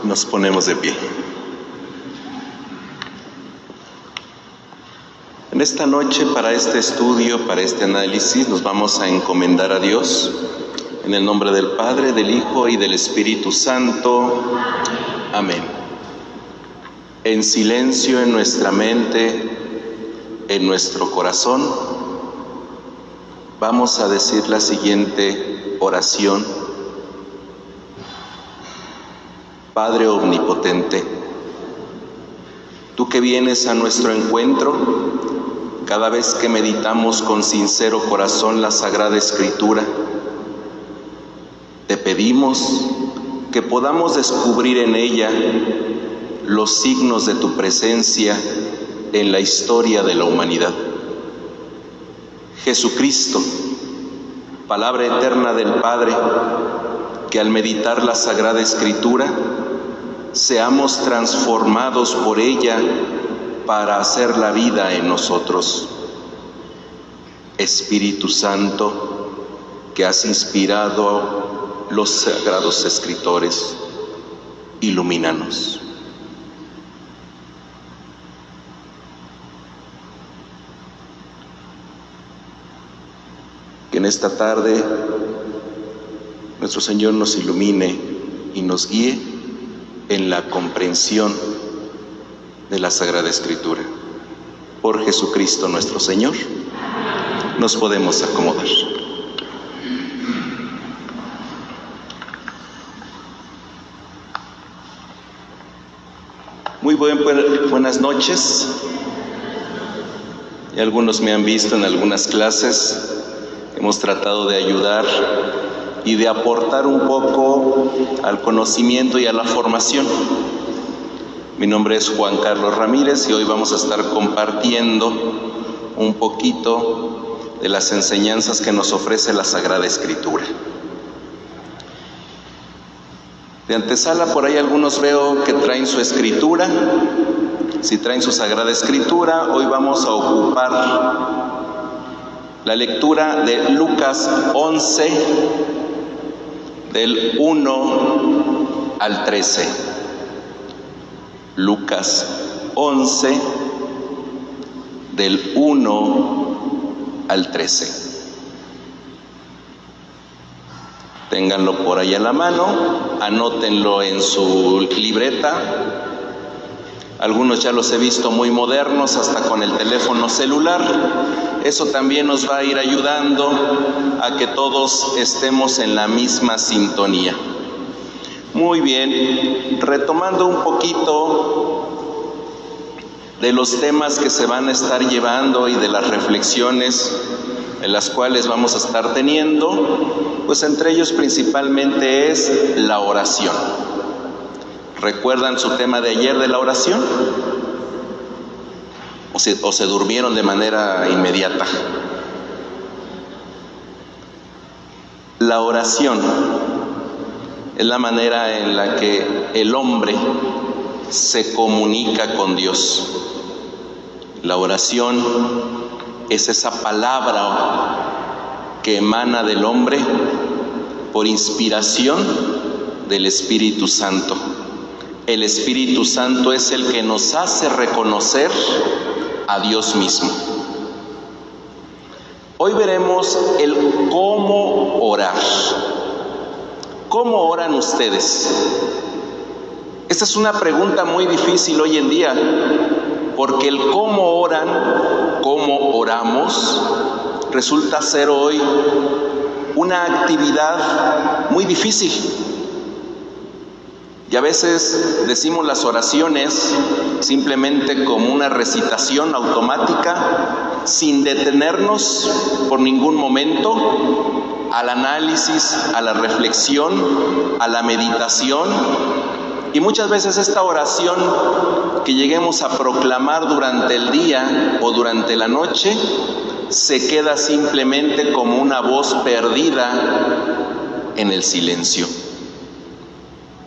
Nos ponemos de pie. En esta noche, para este estudio, para este análisis, nos vamos a encomendar a Dios, en el nombre del Padre, del Hijo y del Espíritu Santo. Amén. En silencio en nuestra mente, en nuestro corazón, vamos a decir la siguiente oración. Padre omnipotente, tú que vienes a nuestro encuentro cada vez que meditamos con sincero corazón la Sagrada Escritura, te pedimos que podamos descubrir en ella los signos de tu presencia en la historia de la humanidad. Jesucristo, palabra eterna del Padre, que al meditar la Sagrada Escritura seamos transformados por ella para hacer la vida en nosotros. Espíritu Santo, que has inspirado los sagrados escritores, ilumínanos. Que en esta tarde nuestro Señor nos ilumine y nos guíe en la comprensión de la Sagrada Escritura. Por Jesucristo nuestro Señor, nos podemos acomodar. Muy buenas noches. Y algunos me han visto en algunas clases. Hemos tratado de ayudar y de aportar un poco al conocimiento y a la formación. Mi nombre es Juan Carlos Ramírez y hoy vamos a estar compartiendo un poquito de las enseñanzas que nos ofrece la Sagrada Escritura. De antesala, por ahí algunos veo que traen su escritura. Si traen su Sagrada Escritura, hoy vamos a ocupar la lectura de Lucas 11, del 1 al 13. Lucas 11, del 1 al 13. Ténganlo por ahí a la mano, anótenlo en su libreta. Algunos ya los he visto muy modernos, hasta con el teléfono celular. Eso también nos va a ir ayudando a que todos estemos en la misma sintonía. Muy bien, retomando un poquito de los temas que se van a estar llevando y de las reflexiones en las cuales vamos a estar teniendo, pues entre ellos principalmente es la oración. ¿Recuerdan su tema de ayer de la oración? ¿O se durmieron de manera inmediata? La oración es la manera en la que el hombre se comunica con Dios. La oración es esa palabra que emana del hombre por inspiración del Espíritu Santo. El Espíritu Santo es el que nos hace reconocer a Dios mismo. Hoy veremos el cómo orar. ¿Cómo oran ustedes? Esta es una pregunta muy difícil hoy en día, porque el cómo oran, cómo oramos, resulta ser hoy una actividad muy difícil. Y a veces decimos las oraciones simplemente como una recitación automática, sin detenernos por ningún momento al análisis, a la reflexión, a la meditación. Y muchas veces esta oración que lleguemos a proclamar durante el día o durante la noche se queda simplemente como una voz perdida en el silencio,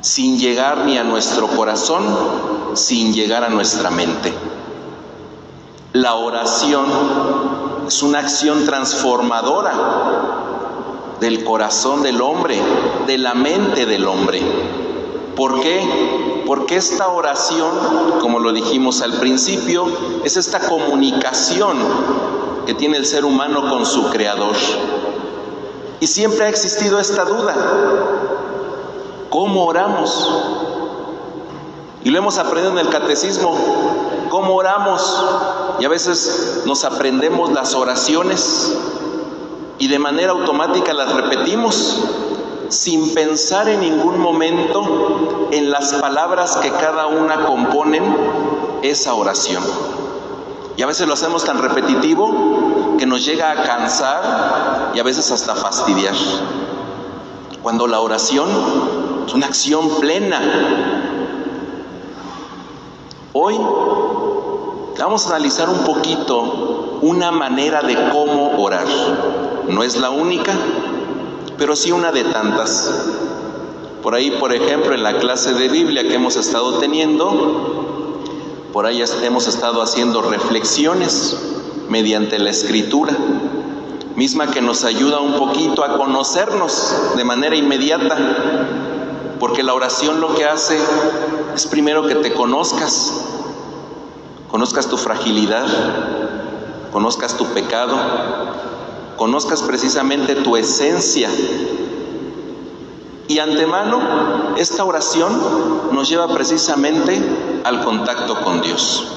sin llegar ni a nuestro corazón, sin llegar a nuestra mente. La oración es una acción transformadora del corazón del hombre, de la mente del hombre. ¿Por qué? Porque esta oración, como lo dijimos al principio, es esta comunicación que tiene el ser humano con su Creador. Y siempre ha existido esta duda: ¿cómo oramos? Y lo hemos aprendido en el catecismo: ¿cómo oramos? Y a veces nos aprendemos las oraciones y de manera automática las repetimos, sin pensar en ningún momento en las palabras que cada una componen esa oración. Y a veces lo hacemos tan repetitivo que nos llega a cansar y a veces hasta fastidiar, cuando la oración es una acción plena. Hoy vamos a analizar un poquito una manera de cómo orar. No es la única, pero sí una de tantas. Por ahí, por ejemplo, en la clase de Biblia que hemos estado teniendo, por ahí hemos estado haciendo reflexiones mediante la Escritura, misma que nos ayuda un poquito a conocernos de manera inmediata, porque la oración lo que hace es primero que te conozcas tu fragilidad, conozcas tu pecado, conozcas precisamente tu esencia. Y antemano, esta oración nos lleva precisamente al contacto con Dios.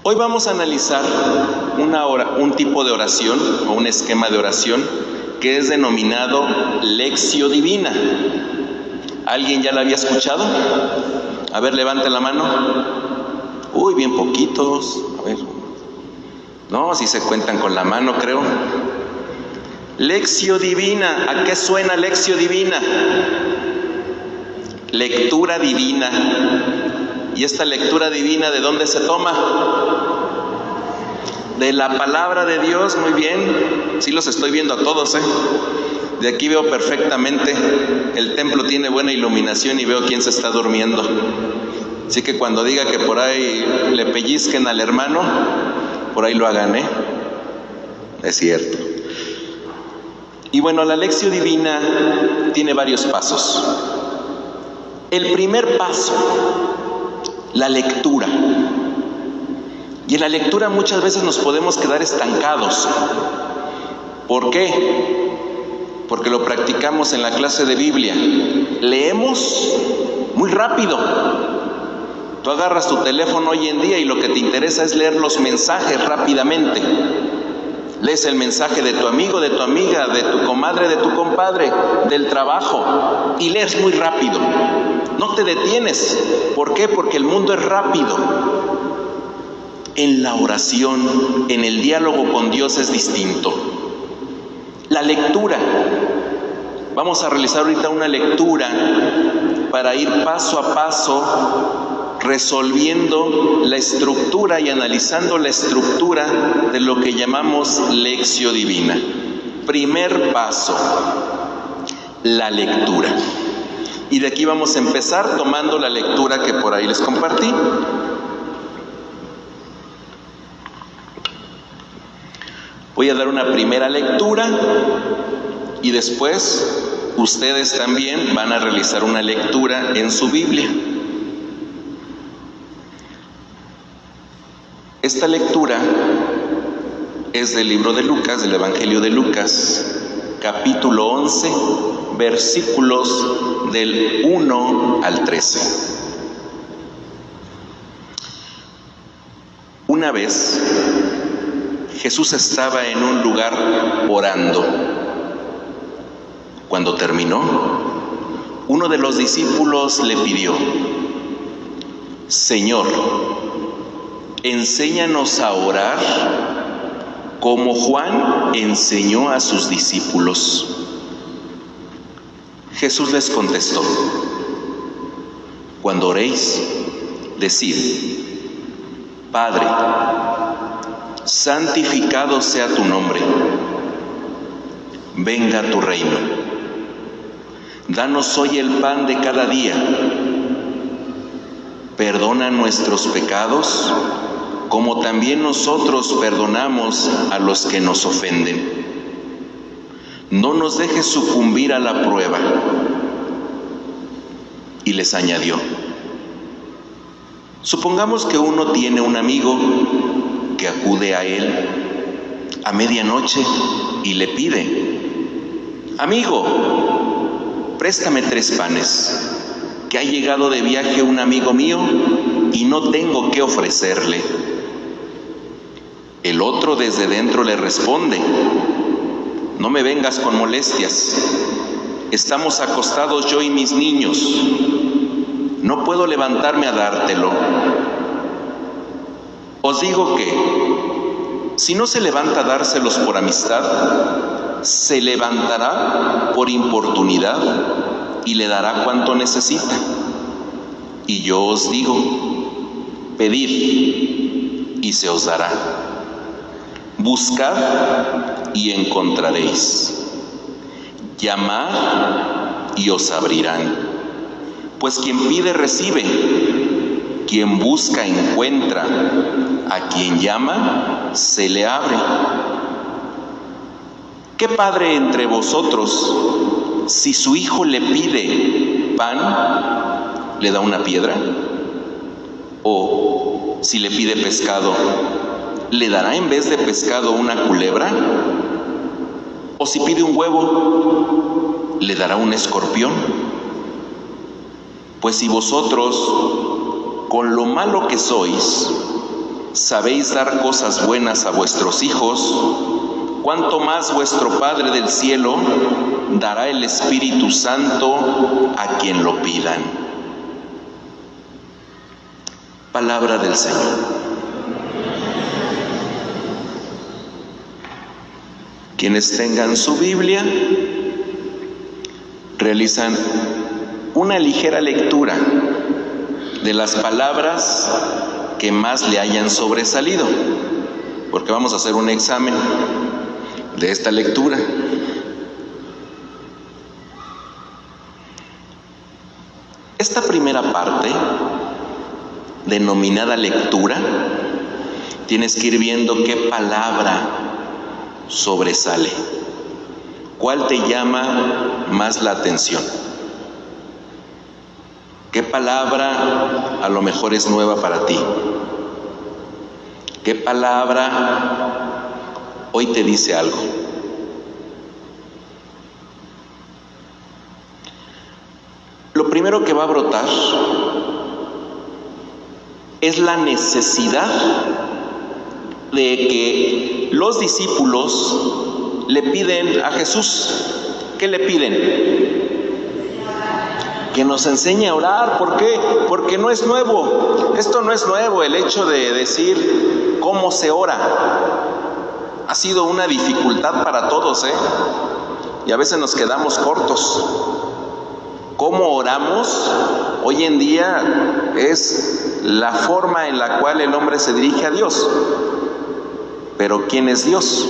Hoy vamos a analizar un tipo de oración o un esquema de oración que es denominado Lectio Divina. ¿Alguien ya la había escuchado? A ver, levante la mano. Uy, bien poquitos. A ver. No, si se cuentan con la mano, creo. Lectio Divina. ¿A qué suena Lectio Divina? Lectura divina. ¿Y esta lectura divina de dónde se toma? De la palabra de Dios. Muy bien. Sí los estoy viendo a todos, De aquí veo perfectamente. El templo tiene buena iluminación y veo quién se está durmiendo. Así que cuando diga que por ahí le pellizquen al hermano, por ahí lo hagan, Es cierto. Y bueno, la Lectio Divina tiene varios pasos. El primer paso, la lectura. Y en la lectura muchas veces nos podemos quedar estancados. ¿Por qué? Porque lo practicamos en la clase de Biblia. Leemos muy rápido. Tú agarras tu teléfono hoy en día y lo que te interesa es leer los mensajes rápidamente. Lees el mensaje de tu amigo, de tu amiga, de tu comadre, de tu compadre, del trabajo, y lees muy rápido. No te detienes. ¿Por qué? Porque el mundo es rápido. En la oración, en el diálogo con Dios es distinto. La lectura. Vamos a realizar ahorita una lectura para ir paso a paso resolviendo la estructura y analizando la estructura de lo que llamamos Lectio Divina. Primer paso, la lectura. Y de aquí vamos a empezar tomando la lectura que por ahí les compartí. Voy a dar una primera lectura y después ustedes también van a realizar una lectura en su Biblia. Esta lectura es del libro de Lucas, del Evangelio de Lucas, capítulo 11, versículos del 1 al 13. Una vez, Jesús estaba en un lugar orando. Cuando terminó, uno de los discípulos le pidió: Señor, enséñanos a orar como Juan enseñó a sus discípulos. Jesús les contestó: cuando oréis, decid: Padre, santificado sea tu nombre, venga tu reino. Danos hoy el pan de cada día. Perdona nuestros pecados, como también nosotros perdonamos a los que nos ofenden. No nos dejes sucumbir a la prueba, Y les añadió: supongamos que uno tiene un amigo que acude a él a medianoche y le pide: amigo, préstame 3 panes, que ha llegado de viaje un amigo mío y no tengo qué ofrecerle. El otro desde dentro le responde: no me vengas con molestias, estamos acostados yo y mis niños, no puedo levantarme a dártelo. Os digo que, si no se levanta a dárselos por amistad, se levantará por importunidad y le dará cuanto necesita. Y yo os digo: pedid y se os dará, buscad y encontraréis, llamad y os abrirán. Pues quien pide recibe, quien busca encuentra, a quien llama se le abre. ¿Qué padre entre vosotros, si su hijo le pide pan, le da una piedra? ¿O si le pide pescado, le dará en vez de pescado una culebra? ¿O si pide un huevo, le dará un escorpión? Pues si vosotros, con lo malo que sois, sabéis dar cosas buenas a vuestros hijos, cuánto más vuestro Padre del cielo dará el Espíritu Santo a quien lo pidan. Palabra del Señor. Quienes tengan su Biblia realizan una ligera lectura de las palabras que más le hayan sobresalido, porque vamos a hacer un examen de esta lectura. Esta primera parte, denominada lectura, tienes que ir viendo qué palabra sobresale, cuál te llama más la atención, qué palabra a lo mejor es nueva para ti, qué palabra hoy te dice algo. Lo primero que va a brotar es la necesidad de que los discípulos le piden a Jesús. ¿Qué le piden? Que nos enseñe a orar. ¿Por qué? Porque no es nuevo. Esto no es nuevo, el hecho de decir cómo se ora. Ha sido una dificultad para todos, y a veces nos quedamos cortos. ¿Cómo oramos? Hoy en día es la forma en la cual el hombre se dirige a Dios. Pero ¿quién es Dios?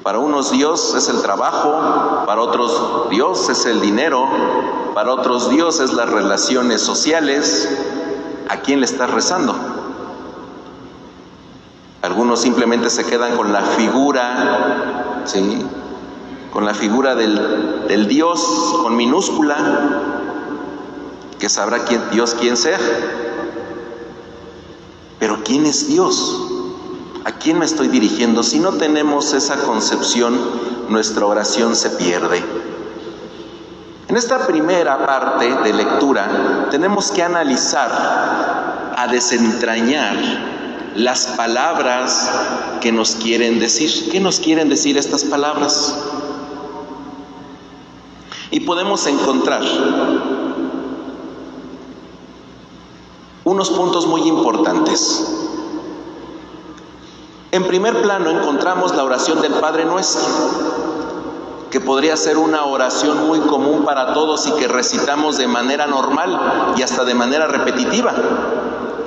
Para unos Dios es el trabajo, para otros Dios es el dinero, para otros Dios es las relaciones sociales. ¿A quién le estás rezando? Algunos simplemente se quedan con la figura, ¿sí?, con la figura del Dios con minúscula, que sabrá Dios quién sea. Pero ¿quién es Dios? ¿A quién me estoy dirigiendo? Si no tenemos esa concepción, nuestra oración se pierde. En esta primera parte de lectura tenemos que analizar, a desentrañar las palabras que nos quieren decir. ¿Qué nos quieren decir estas palabras? Y podemos encontrar unos puntos muy importantes. En primer plano encontramos la oración del Padre Nuestro, que podría ser una oración muy común para todos y que recitamos de manera normal y hasta de manera repetitiva,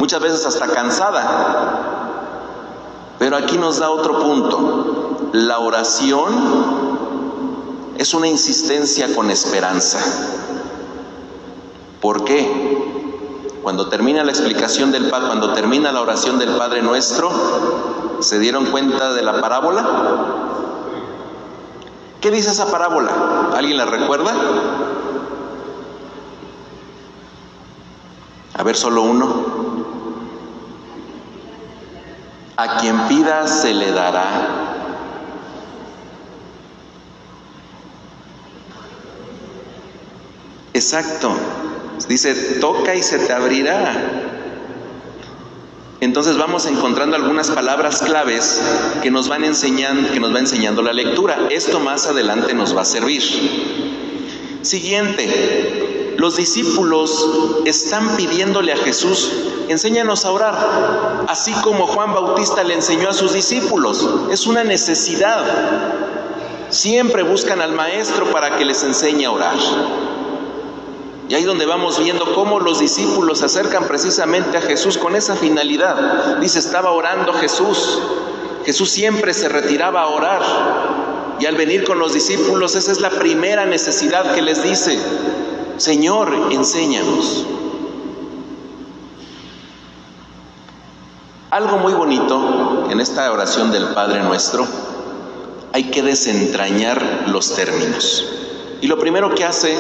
muchas veces hasta cansada. Pero aquí nos da otro punto. La oración es una insistencia con esperanza. ¿Por qué? Cuando termina la explicación del Padre, cuando termina la oración del Padre Nuestro, ¿se dieron cuenta de la parábola? ¿Qué dice esa parábola? ¿Alguien la recuerda? A ver, solo uno. A quien pida se le dará. Exacto. Dice, toca y se te abrirá. Entonces vamos encontrando algunas palabras claves que nos van enseñando, que nos va enseñando la lectura. Esto más adelante nos va a servir. Siguiente, los discípulos están pidiéndole a Jesús, enséñanos a orar, así como Juan Bautista le enseñó a sus discípulos. Es una necesidad. Siempre buscan al maestro para que les enseñe a orar. Y ahí donde vamos viendo cómo los discípulos se acercan precisamente a Jesús con esa finalidad. Dice, estaba orando Jesús. Jesús siempre se retiraba a orar. Y al venir con los discípulos, esa es la primera necesidad que les dice: Señor, enséñanos. Algo muy bonito en esta oración del Padre Nuestro, hay que desentrañar los términos. Y lo primero que hace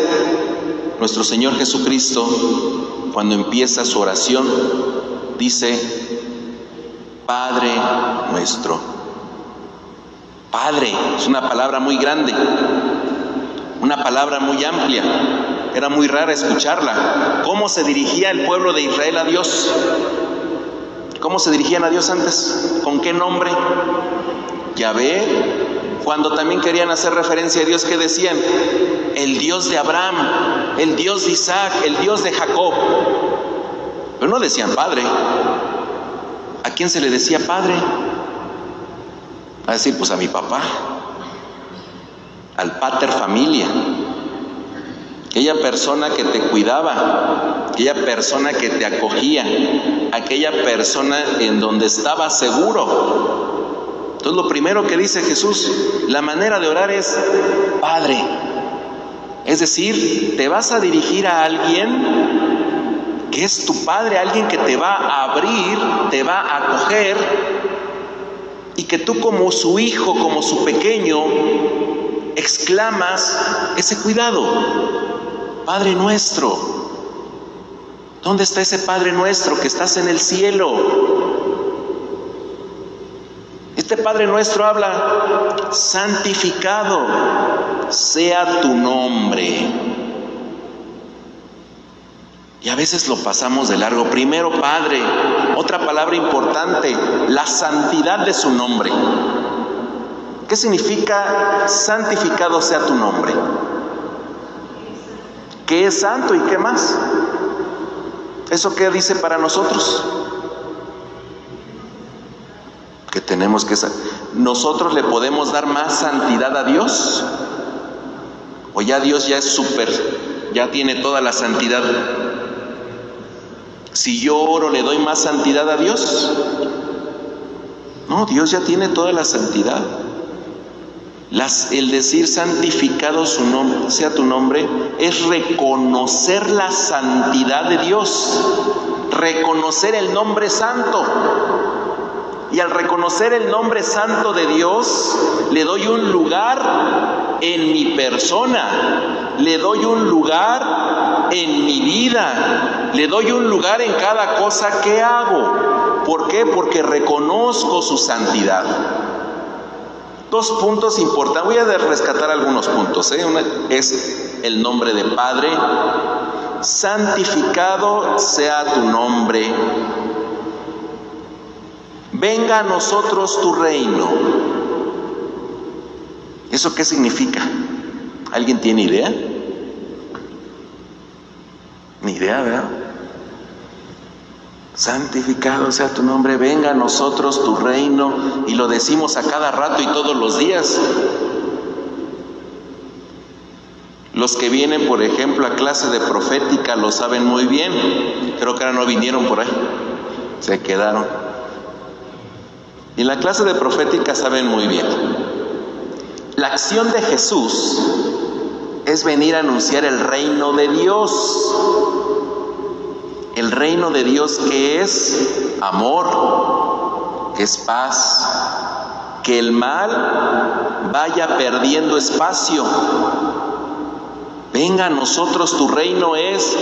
nuestro Señor Jesucristo, cuando empieza su oración, dice, Padre Nuestro. Padre, es una palabra muy grande, una palabra muy amplia. Era muy rara escucharla. ¿Cómo se dirigía el pueblo de Israel a Dios? ¿Cómo se dirigían a Dios antes? ¿Con qué nombre? Yahvé. Cuando también querían hacer referencia a Dios, ¿qué decían? El Dios de Abraham, el Dios de Isaac, el Dios de Jacob. Pero no decían Padre. ¿A quién se le decía Padre? A decir, pues a mi papá, al pater familia, aquella persona que te cuidaba, aquella persona que te acogía, aquella persona en donde estabas seguro. Entonces lo primero que dice Jesús, la manera de orar es Padre. Es decir, te vas a dirigir a alguien que es tu Padre, alguien que te va a abrir, te va a acoger, y que tú como su hijo, como su pequeño, exclamas ese cuidado. Padre nuestro. ¿Dónde está ese Padre nuestro que estás en el cielo? Este Padre nuestro habla, santificado sea tu nombre. Y a veces lo pasamos de largo. Primero, Padre. Otra palabra importante, la santidad de su nombre. ¿Qué significa santificado sea tu nombre? ¿Qué es santo y qué más? ¿Eso qué dice para nosotros? Que tenemos que saber. ¿Nosotros le podemos dar más santidad a Dios? ¿O ya Dios ya es súper, ya tiene toda la santidad? Si yo oro, ¿le doy más santidad a Dios? No, Dios ya tiene toda la santidad. El decir santificado sea tu nombre es reconocer la santidad de Dios, reconocer el nombre santo. Y al reconocer el nombre santo de Dios, le doy un lugar en mi persona, le doy un lugar en mi vida, le doy un lugar en cada cosa que hago. ¿Por qué? Porque reconozco su santidad. Dos puntos importantes, voy a rescatar algunos puntos. Uno es el nombre de Padre, santificado sea tu nombre. Venga a nosotros tu reino. ¿Eso qué significa? ¿Alguien tiene idea? Ni idea, ¿verdad? Santificado sea tu nombre, venga a nosotros tu reino, y lo decimos a cada rato y todos los días. Los que vienen, por ejemplo, a clase de profética lo saben muy bien. Creo que ahora no vinieron por ahí, se quedaron. Y en la clase de profética saben muy bien. La acción de Jesús es venir a anunciar el reino de Dios. El reino de Dios, que es amor, que es paz, que el mal vaya perdiendo espacio. venga a nosotros tu reino es,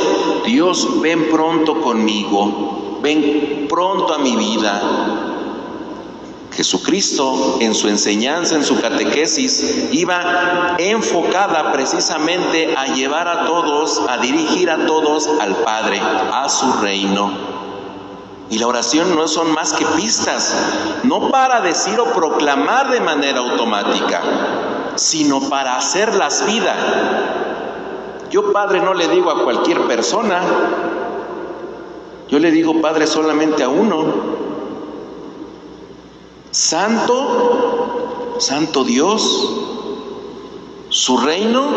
Dios, ven pronto conmigo, ven pronto a mi vida. Jesucristo en su enseñanza, en su catequesis, iba enfocada precisamente a llevar a todos, a dirigir a todos al Padre, a su reino. Y la oración no son más que pistas, no para decir o proclamar de manera automática, sino para hacerlas vida. Yo Padre no le digo a cualquier persona, yo le digo Padre solamente a uno. Santo, Santo Dios, su reino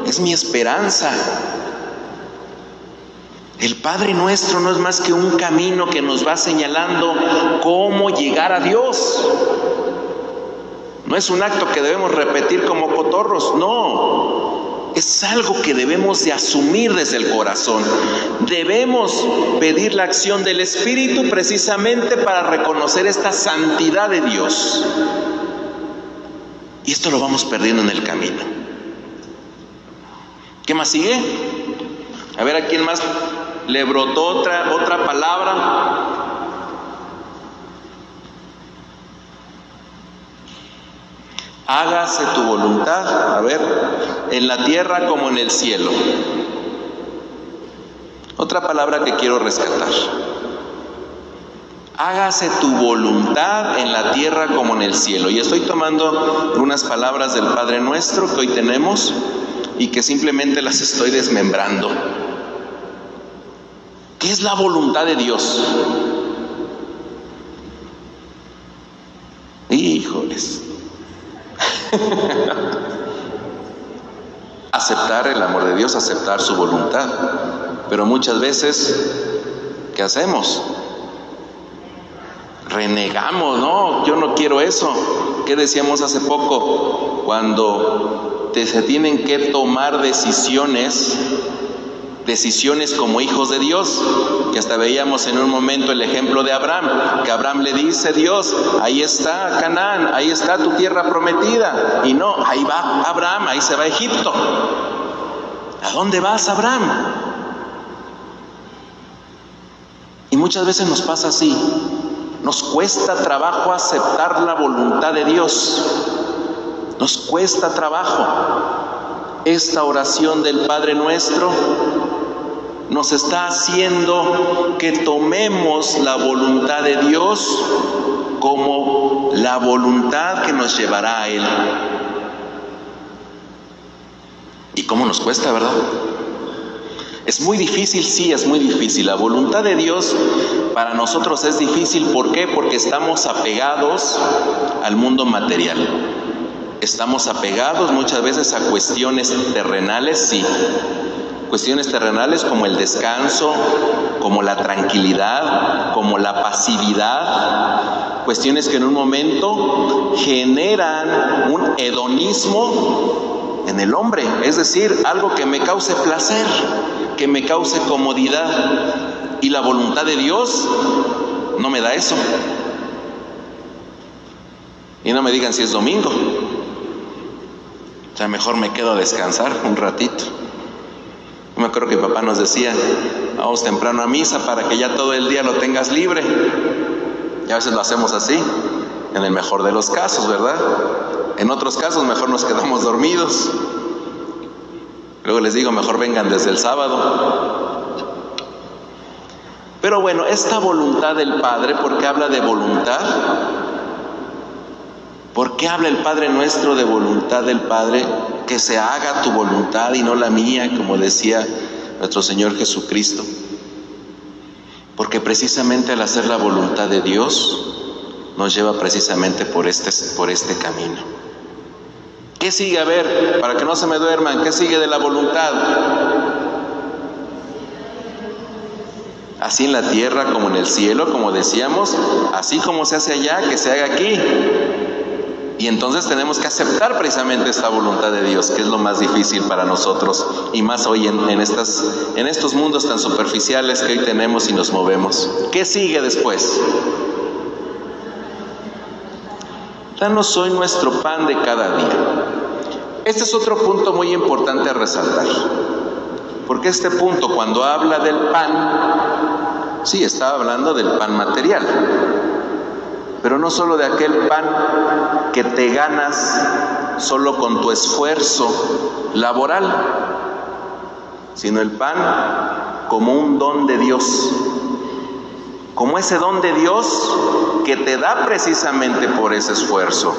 es mi esperanza. El Padre Nuestro no es más que un camino que nos va señalando cómo llegar a Dios. No es un acto que debemos repetir como cotorros, no. Es algo que debemos de asumir desde el corazón. Debemos pedir la acción del Espíritu precisamente para reconocer esta santidad de Dios. Y esto lo vamos perdiendo en el camino. ¿Qué más sigue? A ver, ¿a quién más le brotó otra palabra? Hágase tu voluntad, a ver, en la tierra como en el cielo. Otra palabra que quiero rescatar. Hágase tu voluntad en la tierra como en el cielo. Y estoy tomando unas palabras del Padre Nuestro que hoy tenemos y que simplemente las estoy desmembrando. ¿Qué es la voluntad de Dios? Híjoles. Aceptar el amor de Dios, aceptar su voluntad. Pero muchas veces, ¿qué hacemos? Renegamos, no, yo no quiero eso. ¿Qué decíamos hace poco? Cuando se tienen que tomar decisiones como hijos de Dios, que hasta veíamos en un momento el ejemplo de Abraham, que Abraham le dice: Dios, ahí está Canaán, ahí está tu tierra prometida, y no, ahí va Abraham, ahí se va a Egipto. ¿A dónde vas, Abraham? Y muchas veces nos pasa así, nos cuesta trabajo aceptar la voluntad de Dios, nos cuesta trabajo. Esta oración del Padre Nuestro nos está haciendo que tomemos la voluntad de Dios como la voluntad que nos llevará a Él. ¿Y cómo nos cuesta, verdad? Es muy difícil, sí, es muy difícil. La voluntad de Dios para nosotros es difícil. ¿Por qué? Porque estamos apegados al mundo material. Estamos apegados muchas veces a cuestiones terrenales, sí. Cuestiones terrenales como el descanso, como la tranquilidad, como la pasividad. Cuestiones que en un momento generan un hedonismo en el hombre. Es decir, algo que me cause placer, que me cause comodidad. Y la voluntad de Dios no me da eso. Y no me digan si es domingo. O sea, mejor me quedo a descansar un ratito. Me acuerdo que mi papá nos decía: vamos temprano a misa para que ya todo el día lo tengas libre. Y a veces lo hacemos así, en el mejor de los casos, ¿verdad? En otros casos mejor nos quedamos dormidos. Luego les digo, mejor vengan desde el sábado. Pero bueno, esta voluntad del Padre, ¿por qué habla de voluntad? ¿Por qué habla el Padre Nuestro de voluntad del Padre? Que se haga tu voluntad y no la mía, como decía nuestro Señor Jesucristo. Porque precisamente al hacer la voluntad de Dios, nos lleva precisamente por este camino. ¿Qué sigue? A ver, para que no se me duerman, ¿qué sigue de la voluntad? Así en la tierra como en el cielo, como decíamos, así como se hace allá, que se haga aquí. Y entonces tenemos que aceptar precisamente esta voluntad de Dios, que es lo más difícil para nosotros, y más hoy en estos mundos tan superficiales que hoy tenemos y nos movemos. ¿Qué sigue después? Danos hoy nuestro pan de cada día. Este es otro punto muy importante a resaltar, porque este punto, cuando habla del pan, sí, está hablando del pan material, pero no solo de aquel pan que te ganas solo con tu esfuerzo laboral, sino el pan como un don de Dios, como ese don de Dios que te da precisamente por ese esfuerzo.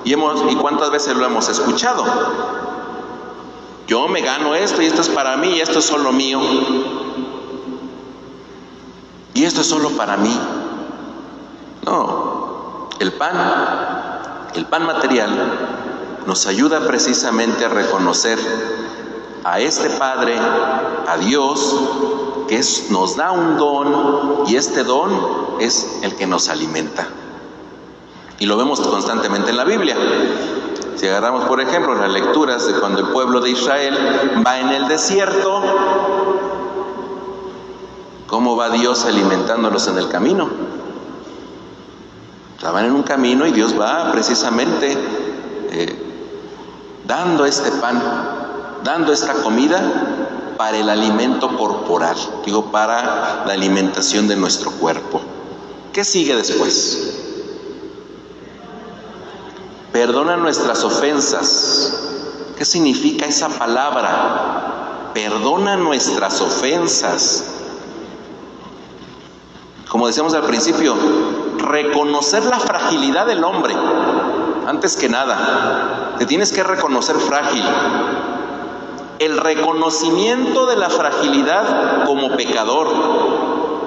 ¿Y cuántas veces lo hemos escuchado? Yo me gano esto y esto es para mí y esto es solo mío. Y esto es solo para mí. No, el pan material nos ayuda precisamente a reconocer a este Padre, a Dios, que nos da un don, y este don es el que nos alimenta. Y lo vemos constantemente en la Biblia. Si agarramos, por ejemplo, las lecturas de cuando el pueblo de Israel va en el desierto, ¿cómo va Dios alimentándolos en el camino? Van en un camino y Dios va precisamente dando este pan, dando esta comida para el alimento corporal, para la alimentación de nuestro cuerpo. ¿Qué sigue después? Perdona nuestras ofensas. ¿Qué significa esa palabra? Perdona nuestras ofensas. Como decíamos al principio, reconocer la fragilidad del hombre. Antes que nada, te tienes que reconocer frágil. El reconocimiento de la fragilidad como pecador.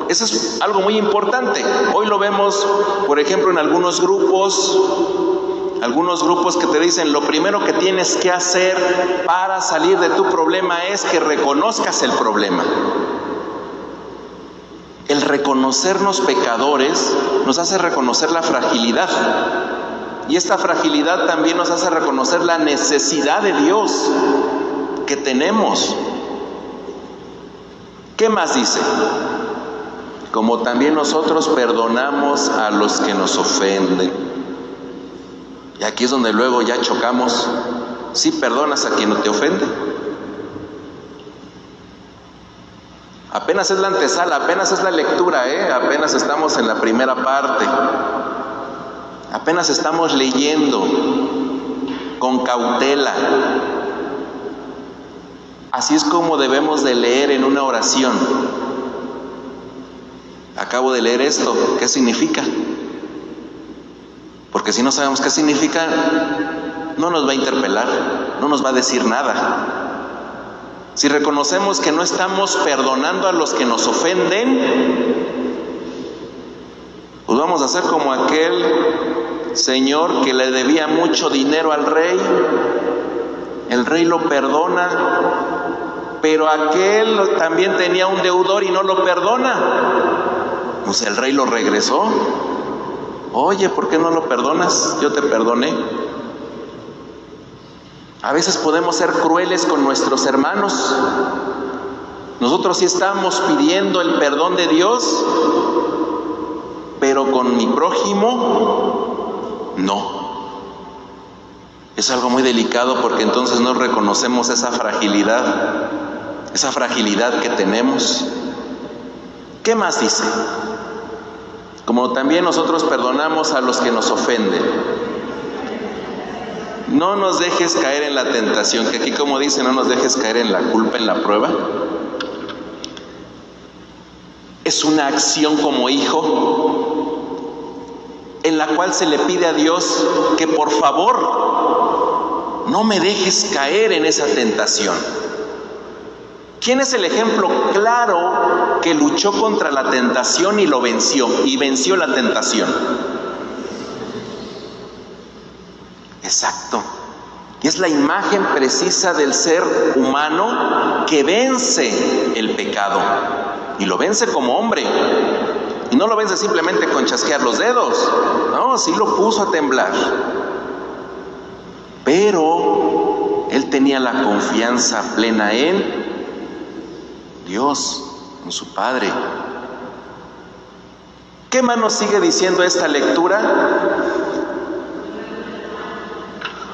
Eso es algo muy importante. Hoy lo vemos, por ejemplo, en algunos grupos que te dicen: lo primero que tienes que hacer para salir de tu problema es que reconozcas el problema. El reconocernos pecadores nos hace reconocer la fragilidad. Y esta fragilidad también nos hace reconocer la necesidad de Dios que tenemos. ¿Qué más dice? Como también nosotros perdonamos a los que nos ofenden. Y aquí es donde luego ya chocamos. ¿Sí perdonas a quien no te ofende? Apenas es la antesala, apenas es la lectura, apenas estamos en la primera parte. Apenas estamos leyendo con cautela. Así es como debemos de leer en una oración. Acabo de leer esto, ¿qué significa? Porque si no sabemos qué significa, no nos va a interpelar, no nos va a decir nada. Si reconocemos que no estamos perdonando a los que nos ofenden, pues vamos a ser como aquel señor que le debía mucho dinero al rey. El rey lo perdona, pero aquel también tenía un deudor y no lo perdona. Pues el rey lo regresó. Oye, ¿por qué no lo perdonas? Yo te perdoné. A veces podemos ser crueles con nuestros hermanos. Nosotros sí estamos pidiendo el perdón de Dios, pero con mi prójimo, no. Es algo muy delicado, porque entonces no reconocemos esa fragilidad que tenemos. ¿Qué más dice? Como también nosotros perdonamos a los que nos ofenden. No nos dejes caer en la tentación, que aquí, como dice, no nos dejes caer en la culpa, en la prueba. Es una acción como hijo, en la cual se le pide a Dios que por favor no me dejes caer en esa tentación. ¿Quién es el ejemplo claro que luchó contra la tentación y lo venció, y venció la tentación? Exacto. Y es la imagen precisa del ser humano que vence el pecado. Y lo vence como hombre. Y no lo vence simplemente con chasquear los dedos. No, sí lo puso a temblar. Pero él tenía la confianza plena en Dios, en su Padre. ¿Qué más nos sigue diciendo esta lectura?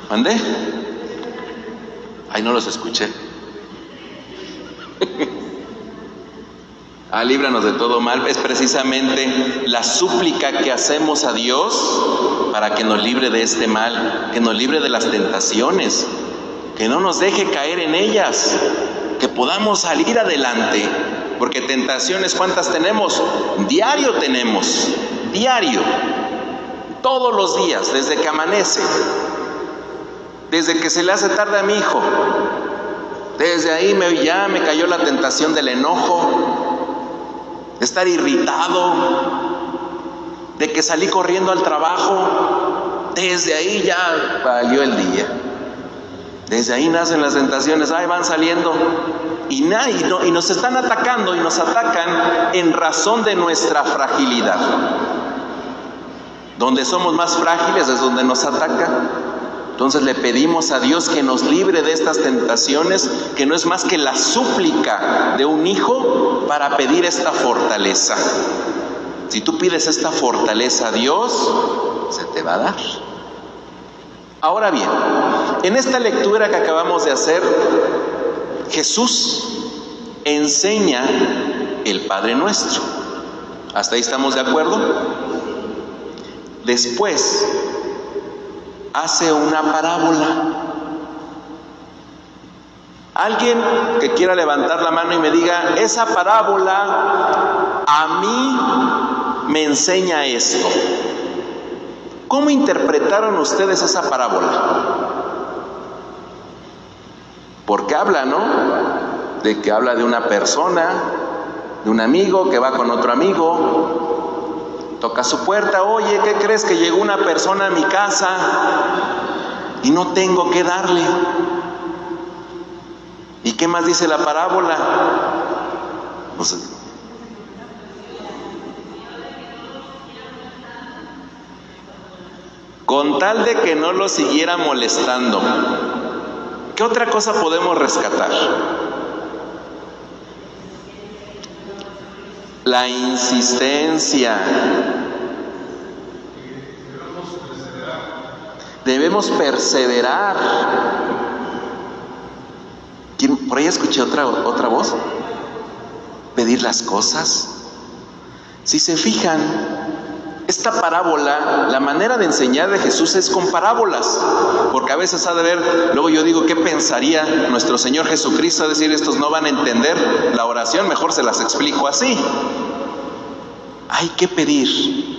¿Mandé? Ay, no los escuché. Líbranos de todo mal. Es precisamente la súplica que hacemos a Dios para que nos libre de este mal, que nos libre de las tentaciones, que no nos deje caer en ellas, que podamos salir adelante. Porque tentaciones, ¿cuántas tenemos? Diario tenemos, diario, todos los días, desde que amanece, desde que se le hace tarde a mi hijo, desde ahí ya me cayó la tentación del enojo, de estar irritado, de que salí corriendo al trabajo, desde ahí ya valió el día. Desde ahí nacen las tentaciones, ahí van saliendo y nos están atacando y nos atacan en razón de nuestra fragilidad. Donde somos más frágiles es donde nos ataca. Entonces le pedimos a Dios que nos libre de estas tentaciones, que no es más que la súplica de un hijo para pedir esta fortaleza. Si tú pides esta fortaleza a Dios, se te va a dar. Ahora bien, en esta lectura que acabamos de hacer, Jesús enseña el Padre Nuestro. ¿Hasta ahí estamos de acuerdo? Después hace una parábola. Alguien que quiera levantar la mano y me diga, esa parábola a mí me enseña esto. ¿Cómo interpretaron ustedes esa parábola? Porque habla, ¿no? De que habla de una persona, de un amigo que va con otro amigo, toca su puerta, oye, ¿qué crees? Que llegó una persona a mi casa y no tengo qué darle. ¿Y qué más dice la parábola? Pues, con tal de que no lo siguiera molestando, ¿qué otra cosa podemos rescatar? La insistencia. Debemos perseverar. Por ahí escuché otra voz. Pedir las cosas. Si se fijan, esta parábola, la manera de enseñar de Jesús es con parábolas, porque a veces ha de ver, luego yo digo, ¿qué pensaría nuestro Señor Jesucristo? A decir, estos no van a entender la oración, mejor se las explico así. Hay que pedir.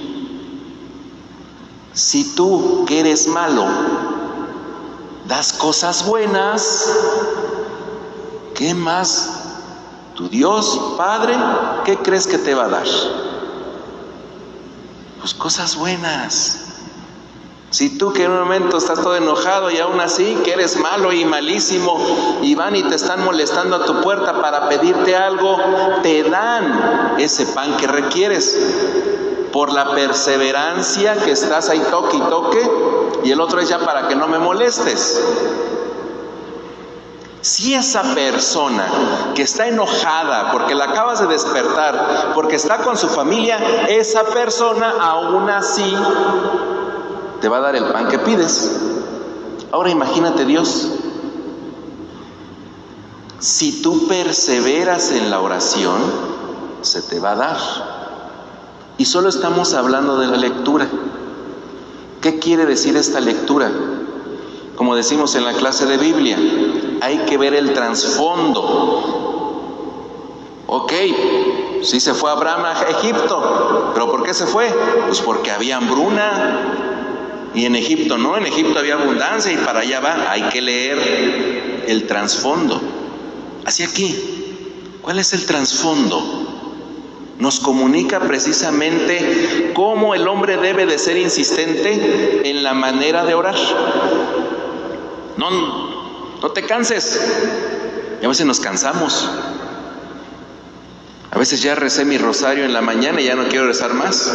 Si tú, que eres malo, das cosas buenas, ¿qué más? Tu Dios, Padre, ¿qué crees que te va a dar? Pues cosas buenas. Si tú que en un momento estás todo enojado y aún así que eres malo y malísimo y van y te están molestando a tu puerta para pedirte algo, te dan ese pan que requieres por la perseverancia que estás ahí toque y toque, y el otro es ya para que no me molestes. Si esa persona que está enojada porque la acabas de despertar, porque está con su familia, esa persona aún así te va a dar el pan que pides. Ahora imagínate Dios. Si tú perseveras en la oración, se te va a dar. Y solo estamos hablando de la lectura. ¿Qué quiere decir esta lectura? Como decimos en la clase de Biblia, hay que ver el trasfondo. Ok, sí se fue Abraham a Egipto, pero ¿por qué se fue? Pues porque había hambruna, y en Egipto no, en Egipto había abundancia y para allá va. Hay que leer el trasfondo. Así aquí, ¿cuál es el trasfondo? Nos comunica precisamente cómo el hombre debe de ser insistente en la manera de orar. No te canses. Y a veces nos cansamos. A veces ya recé mi rosario en la mañana y ya no quiero rezar más.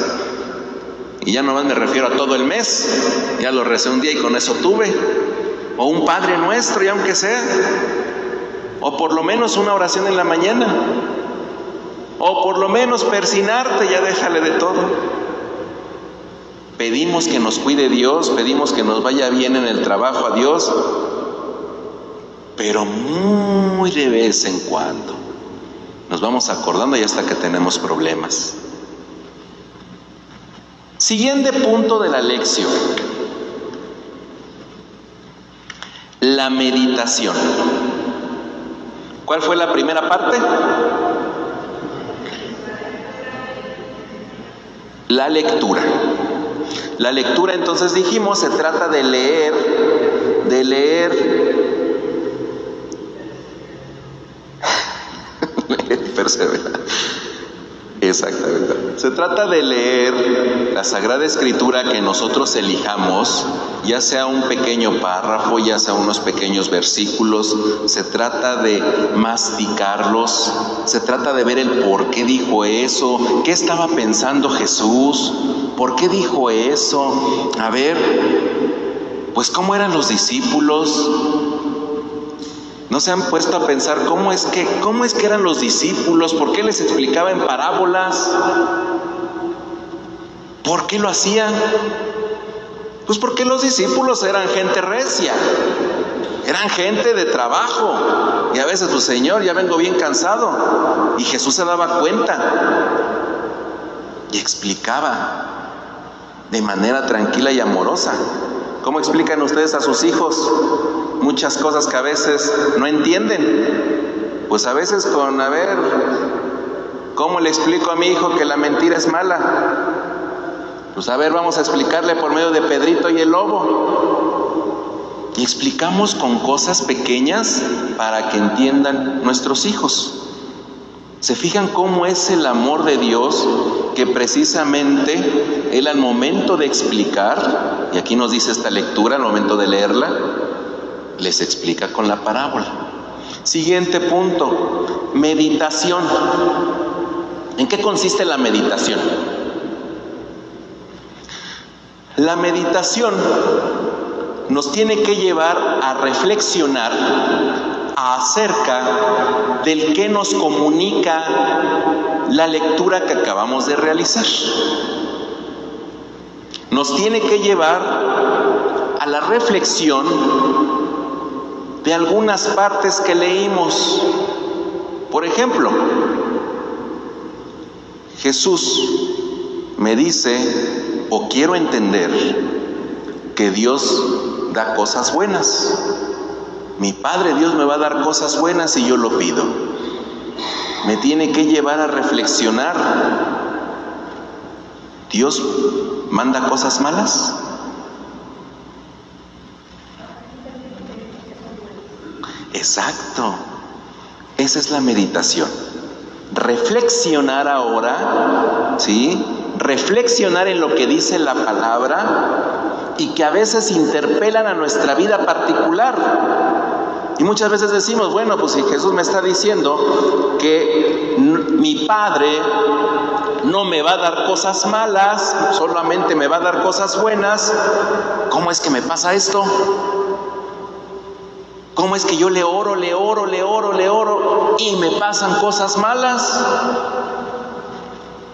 Y ya nomás me refiero a todo el mes. Ya lo recé un día y con eso tuve. O un Padre Nuestro, y aunque sea. O por lo menos una oración en la mañana. O por lo menos persinarte, ya déjale de todo. Pedimos que nos cuide Dios, pedimos que nos vaya bien en el trabajo a Dios. pero muy de vez en cuando. Nos vamos acordando y hasta que tenemos problemas. Siguiente punto de la lección: la meditación. ¿Cuál fue la primera parte? La lectura. La lectura, entonces dijimos, se trata de perseverar. Exactamente. Se trata de leer la Sagrada Escritura que nosotros elijamos, ya sea un pequeño párrafo, ya sea unos pequeños versículos. Se trata de masticarlos, se trata de ver el por qué dijo eso, qué estaba pensando Jesús, por qué dijo eso. A ver, pues cómo eran los discípulos. ¿No se han puesto a pensar cómo es que eran los discípulos? ¿Por qué les explicaba en parábolas? ¿Por qué lo hacían? Pues porque los discípulos eran gente recia, eran gente de trabajo. Y a veces, pues Señor, ya vengo bien cansado. Y Jesús se daba cuenta y explicaba de manera tranquila y amorosa. ¿Cómo explican ustedes a sus hijos muchas cosas que a veces no entienden? Pues a veces con, a ver, ¿cómo le explico a mi hijo que la mentira es mala? Pues a ver, vamos a explicarle por medio de Pedrito y el lobo. Y explicamos con cosas pequeñas para que entiendan nuestros hijos. ¿Se fijan cómo es el amor de Dios? Que precisamente Él, al momento de explicar, y aquí nos dice esta lectura, al momento de leerla, les explica con la parábola. Siguiente punto: meditación. ¿En qué consiste la meditación? La meditación nos tiene que llevar a reflexionar acerca del que nos comunica la lectura que acabamos de realizar. Nos tiene que llevar a la reflexión de algunas partes que leímos. Por ejemplo, Jesús me dice, o quiero entender, que Dios da cosas buenas. Mi Padre Dios me va a dar cosas buenas si yo lo pido. Me tiene que llevar a reflexionar. ¿Dios manda cosas malas? Exacto. Esa es la meditación. Reflexionar ahora, ¿sí? Reflexionar en lo que dice la palabra y que a veces interpelan a nuestra vida particular. Y muchas veces decimos, bueno, pues si Jesús me está diciendo que mi Padre no me va a dar cosas malas, solamente me va a dar cosas buenas, ¿cómo es que me pasa esto? ¿Cómo es que yo le oro y me pasan cosas malas?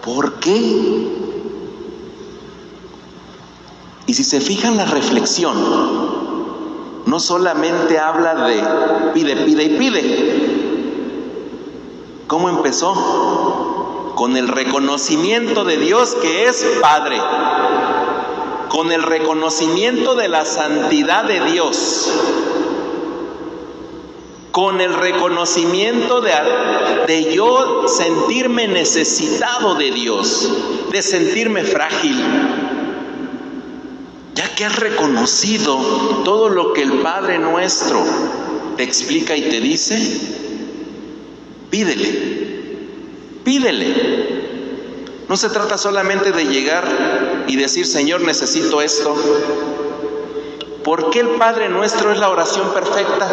¿Por qué? Y si se fijan, la reflexión no solamente habla de pide. ¿Cómo empezó? Con el reconocimiento de Dios que es Padre, con el reconocimiento de la santidad de Dios, con el reconocimiento de yo sentirme necesitado de Dios, de sentirme frágil. Ya que has reconocido todo lo que el Padre nuestro te explica y te dice, pídele. No se trata solamente de llegar y decir, Señor, necesito esto. ¿Por qué el Padre nuestro es la oración perfecta?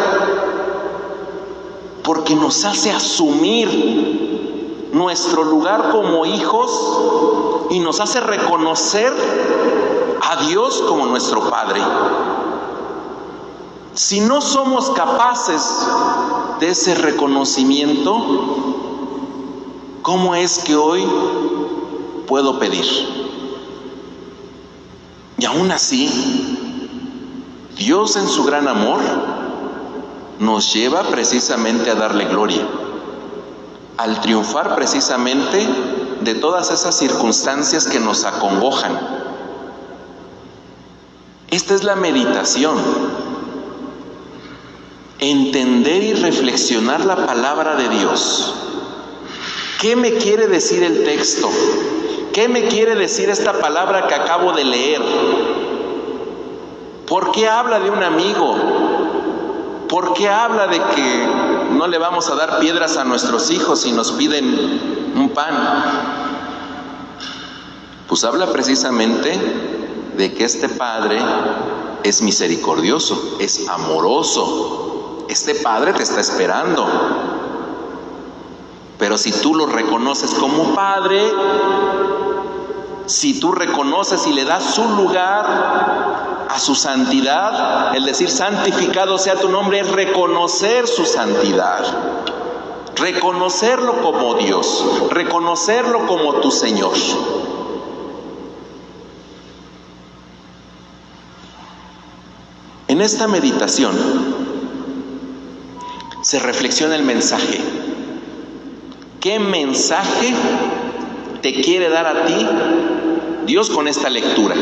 Porque nos hace asumir nuestro lugar como hijos y nos hace reconocer a Dios como nuestro Padre. Si no somos capaces de ese reconocimiento, ¿cómo es que hoy puedo pedir? Y aún así, Dios en su gran amor nos lleva precisamente a darle gloria, al triunfar precisamente de todas esas circunstancias que nos acongojan. Esta es la meditación, entender y reflexionar la palabra de Dios. ¿Qué me quiere decir el texto? ¿Qué me quiere decir esta palabra que acabo de leer? ¿Por qué habla de un amigo? ¿Por qué habla de que no le vamos a dar piedras a nuestros hijos si nos piden un pan? Pues habla precisamente de que este Padre es misericordioso, es amoroso. Este Padre te está esperando. Pero si tú lo reconoces como Padre, si tú reconoces y le das su lugar a su santidad, el decir santificado sea tu nombre es reconocer su santidad, reconocerlo como Dios, reconocerlo como tu Señor. En esta meditación se reflexiona el mensaje. ¿Qué mensaje te quiere dar a ti Dios con esta lectura?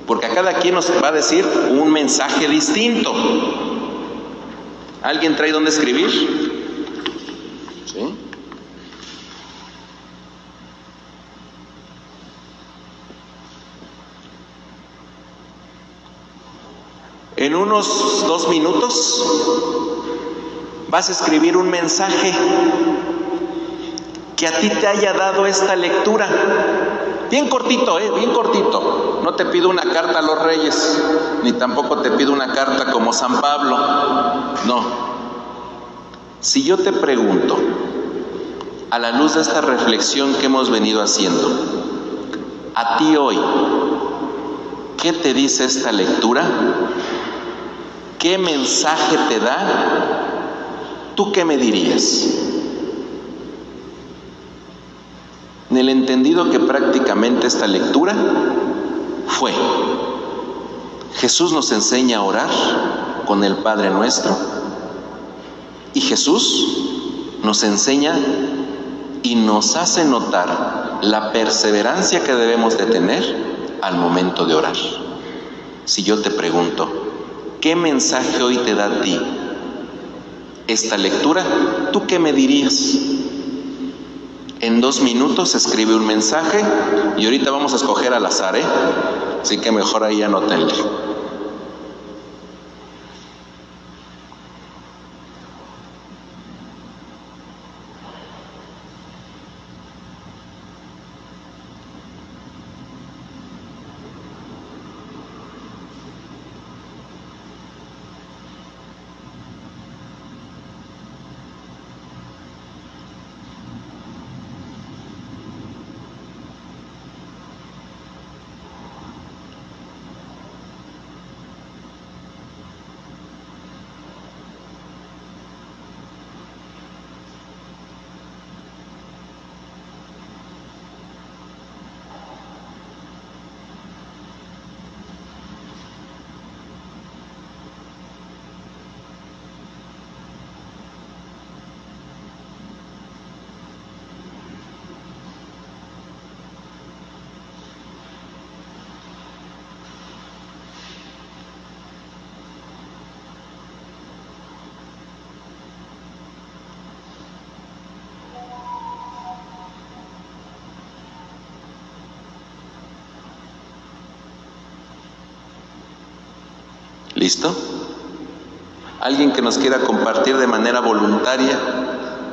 Porque a cada quien nos va a decir un mensaje distinto. ¿Alguien trae dónde escribir? ¿Sí? En unos 2 minutos vas a escribir un mensaje que a ti te haya dado esta lectura. Bien cortito, bien cortito. No te pido una carta a los reyes, ni tampoco te pido una carta como San Pablo. No. Si yo te pregunto, a la luz de esta reflexión que hemos venido haciendo, a ti hoy, ¿qué te dice esta lectura? ¿Qué mensaje te da? ¿Tú qué me dirías? En el entendido que prácticamente esta lectura fue: Jesús nos enseña a orar con el Padre Nuestro, y Jesús nos enseña y nos hace notar la perseverancia que debemos de tener al momento de orar. Si yo te pregunto, ¿qué mensaje hoy te da a ti esta lectura? ¿Tú qué me dirías? En 2 minutos escribe un mensaje y ahorita vamos a escoger al azar, así que mejor ahí anótenlo. ¿Listo? ¿Alguien que nos quiera compartir de manera voluntaria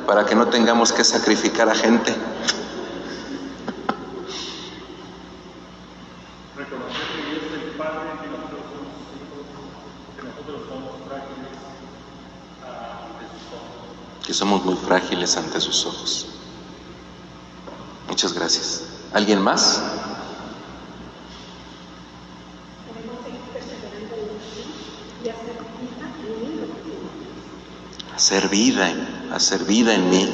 para que no tengamos que sacrificar a gente? Reconocer que Dios es el Padre, que nosotros somos hijos, que nosotros somos frágiles ante sus ojos. Que somos muy frágiles ante sus ojos. Muchas gracias. ¿Alguien más? Hacer vida en mí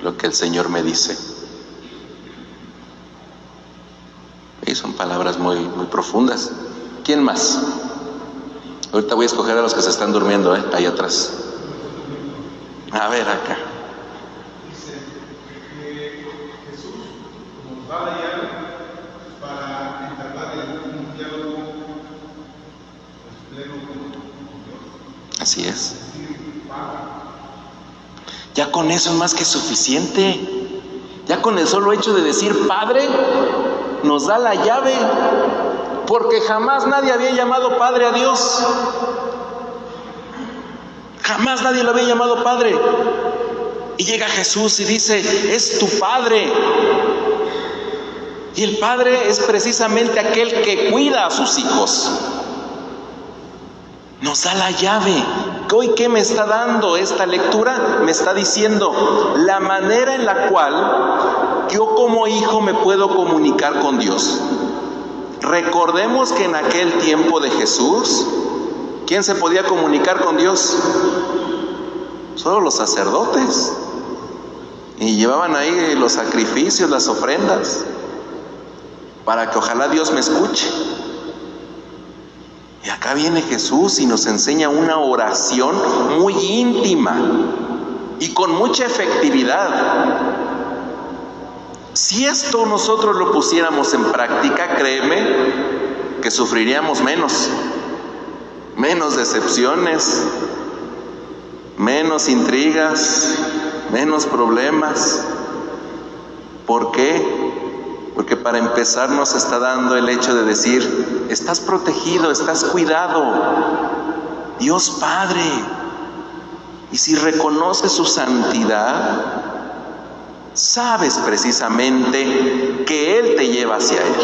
lo que el Señor me dice. Y son palabras muy profundas. ¿Quién más? Ahorita voy a escoger a los que se están durmiendo, ahí atrás. A ver, acá. Dice que Jesús nos da la llave para entablar un diálogo pleno con Dios. Así es. Ya con eso es más que suficiente. Ya con el solo hecho de decir Padre, nos da la llave. Porque jamás nadie había llamado Padre a Dios. Jamás nadie lo había llamado Padre. Y llega Jesús y dice, es tu Padre. Y el Padre es precisamente aquel que cuida a sus hijos. Nos da la llave. ¿Hoy qué me está dando esta lectura? Me está diciendo la manera en la cual yo como hijo me puedo comunicar con Dios. Recordemos que en aquel tiempo de Jesús, ¿quién se podía comunicar con Dios? Solo los sacerdotes. Y llevaban ahí los sacrificios, las ofrendas, para que ojalá Dios me escuche. Y acá viene Jesús y nos enseña una oración muy íntima y con mucha efectividad. Si esto nosotros lo pusiéramos en práctica, créeme que sufriríamos menos decepciones, menos intrigas, menos problemas. ¿Por qué? Porque para empezar nos está dando el hecho de decir, estás protegido, estás cuidado, Dios Padre. Y si reconoces su santidad, sabes precisamente que Él te lleva hacia Él.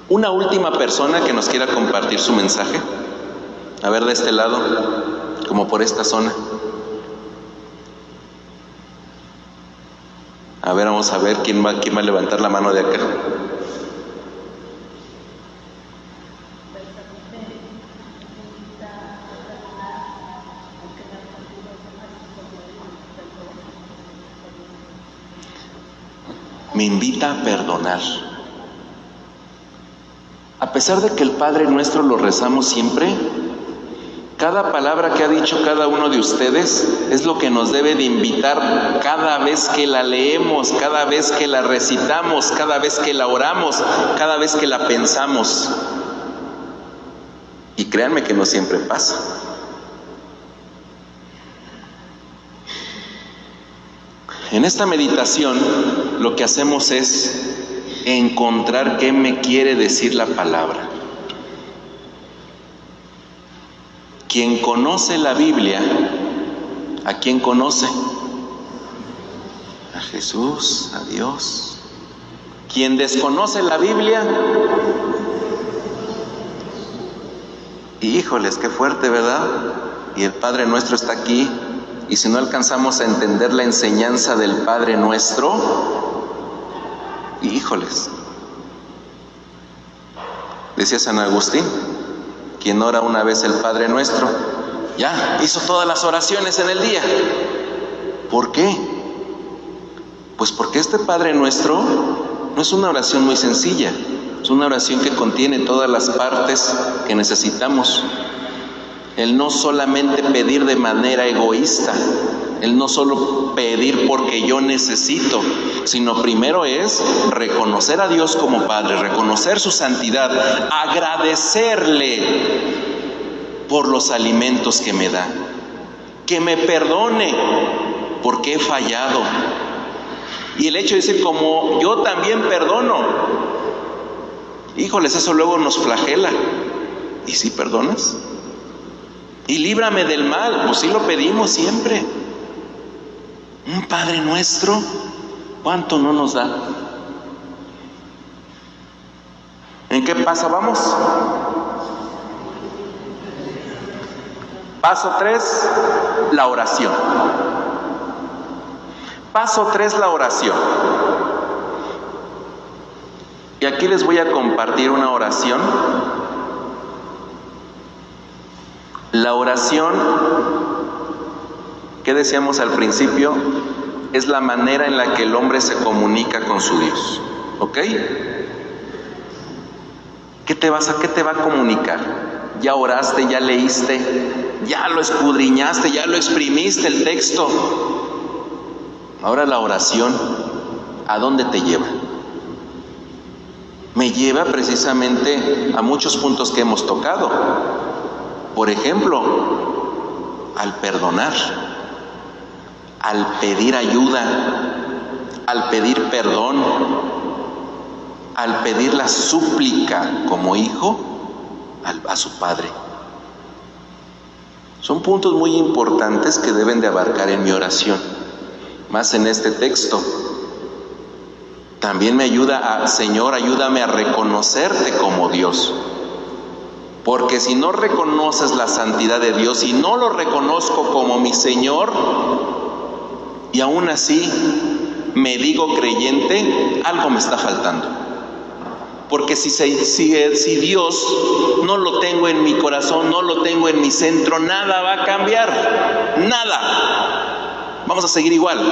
Una última persona que nos quiera compartir su mensaje. A ver, de este lado, como por esta zona. A ver, vamos a ver quién va a levantar la mano de acá. Me invita a perdonar. A pesar de que el Padre Nuestro lo rezamos siempre, cada palabra que ha dicho cada uno de ustedes es lo que nos debe de invitar cada vez que la leemos, cada vez que la recitamos, cada vez que la oramos, cada vez que la pensamos. Y créanme que no siempre pasa. En esta meditación lo que hacemos es encontrar qué me quiere decir la palabra. Quien conoce la Biblia, ¿a quién conoce? A Jesús, a Dios. Quien desconoce la Biblia, híjoles, qué fuerte, ¿verdad? Y el Padre Nuestro está aquí. Y si no alcanzamos a entender la enseñanza del Padre Nuestro, híjoles. Decía San Agustín, quien ora una vez el Padre Nuestro, ya hizo todas las oraciones en el día. ¿Por qué? Pues porque este Padre Nuestro no es una oración muy sencilla, es una oración que contiene todas las partes que necesitamos. El no solamente pedir de manera egoísta, el no solo pedir porque yo necesito, sino primero es reconocer a Dios como Padre, reconocer su santidad, agradecerle por los alimentos que me da, que me perdone porque he fallado. Y el hecho de decir, como yo también perdono, híjoles, eso luego nos flagela. ¿Y si perdonas? Y líbrame del mal, pues sí lo pedimos siempre. Un Padre Nuestro, ¿cuánto no nos da? ¿En qué paso vamos? Paso 3, la oración. Paso 3, la oración. Y aquí les voy a compartir una oración. La oración, que decíamos al principio, es la manera en la que el hombre se comunica con su Dios. ¿Ok? ¿Qué ¿Qué te va a comunicar? ¿Ya oraste, ya leíste, ya lo escudriñaste, ya lo exprimiste el texto? Ahora la oración, ¿a dónde te lleva? Me lleva precisamente a muchos puntos que hemos tocado. Por ejemplo, al perdonar, al pedir ayuda, al pedir perdón, al pedir la súplica como hijo a su padre. Son puntos muy importantes que deben de abarcar en mi oración, más en este texto. También me ayuda Señor, ayúdame a reconocerte como Dios. Porque si no reconoces la santidad de Dios y no lo reconozco como mi Señor, y aún así me digo creyente, algo me está faltando. Porque si Dios no lo tengo en mi corazón, no lo tengo en mi centro, nada va a cambiar. Nada. Vamos a seguir igual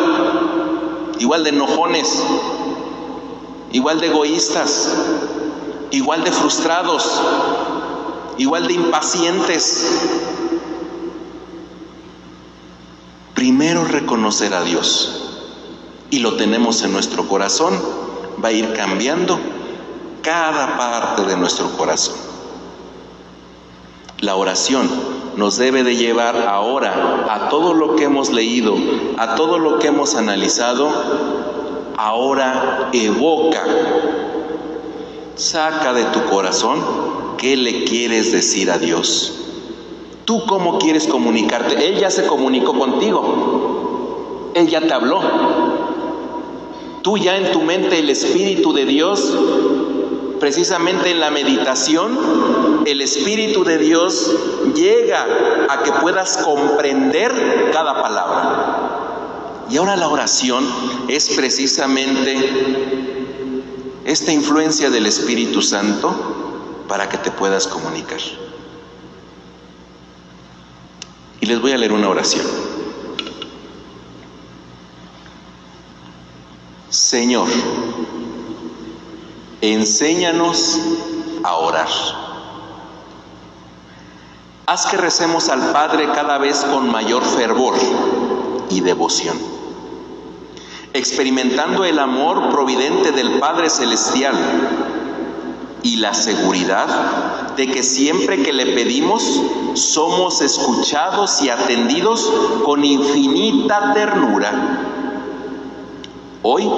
de enojones, igual de egoístas, igual de frustrados, igual de impacientes. Primero reconocer a Dios, y lo tenemos en nuestro corazón, va a ir cambiando cada parte de nuestro corazón. La oración nos debe de llevar ahora a todo lo que hemos leído, a todo lo que hemos analizado. Ahora evoca, saca de tu corazón qué le quieres decir a Dios. ¿Tú cómo quieres comunicarte? Él ya se comunicó contigo, Él ya te habló. Tú ya en tu mente, el Espíritu de Dios, precisamente en la meditación, el Espíritu de Dios llega a que puedas comprender cada palabra. Y ahora la oración es precisamente esta influencia del Espíritu Santo para que te puedas comunicar. Y les voy a leer una oración. Señor, enséñanos a orar. Haz que recemos al Padre cada vez con mayor fervor y devoción, experimentando el amor providente del Padre Celestial y la seguridad de que siempre que le pedimos somos escuchados y atendidos con infinita ternura. Hoy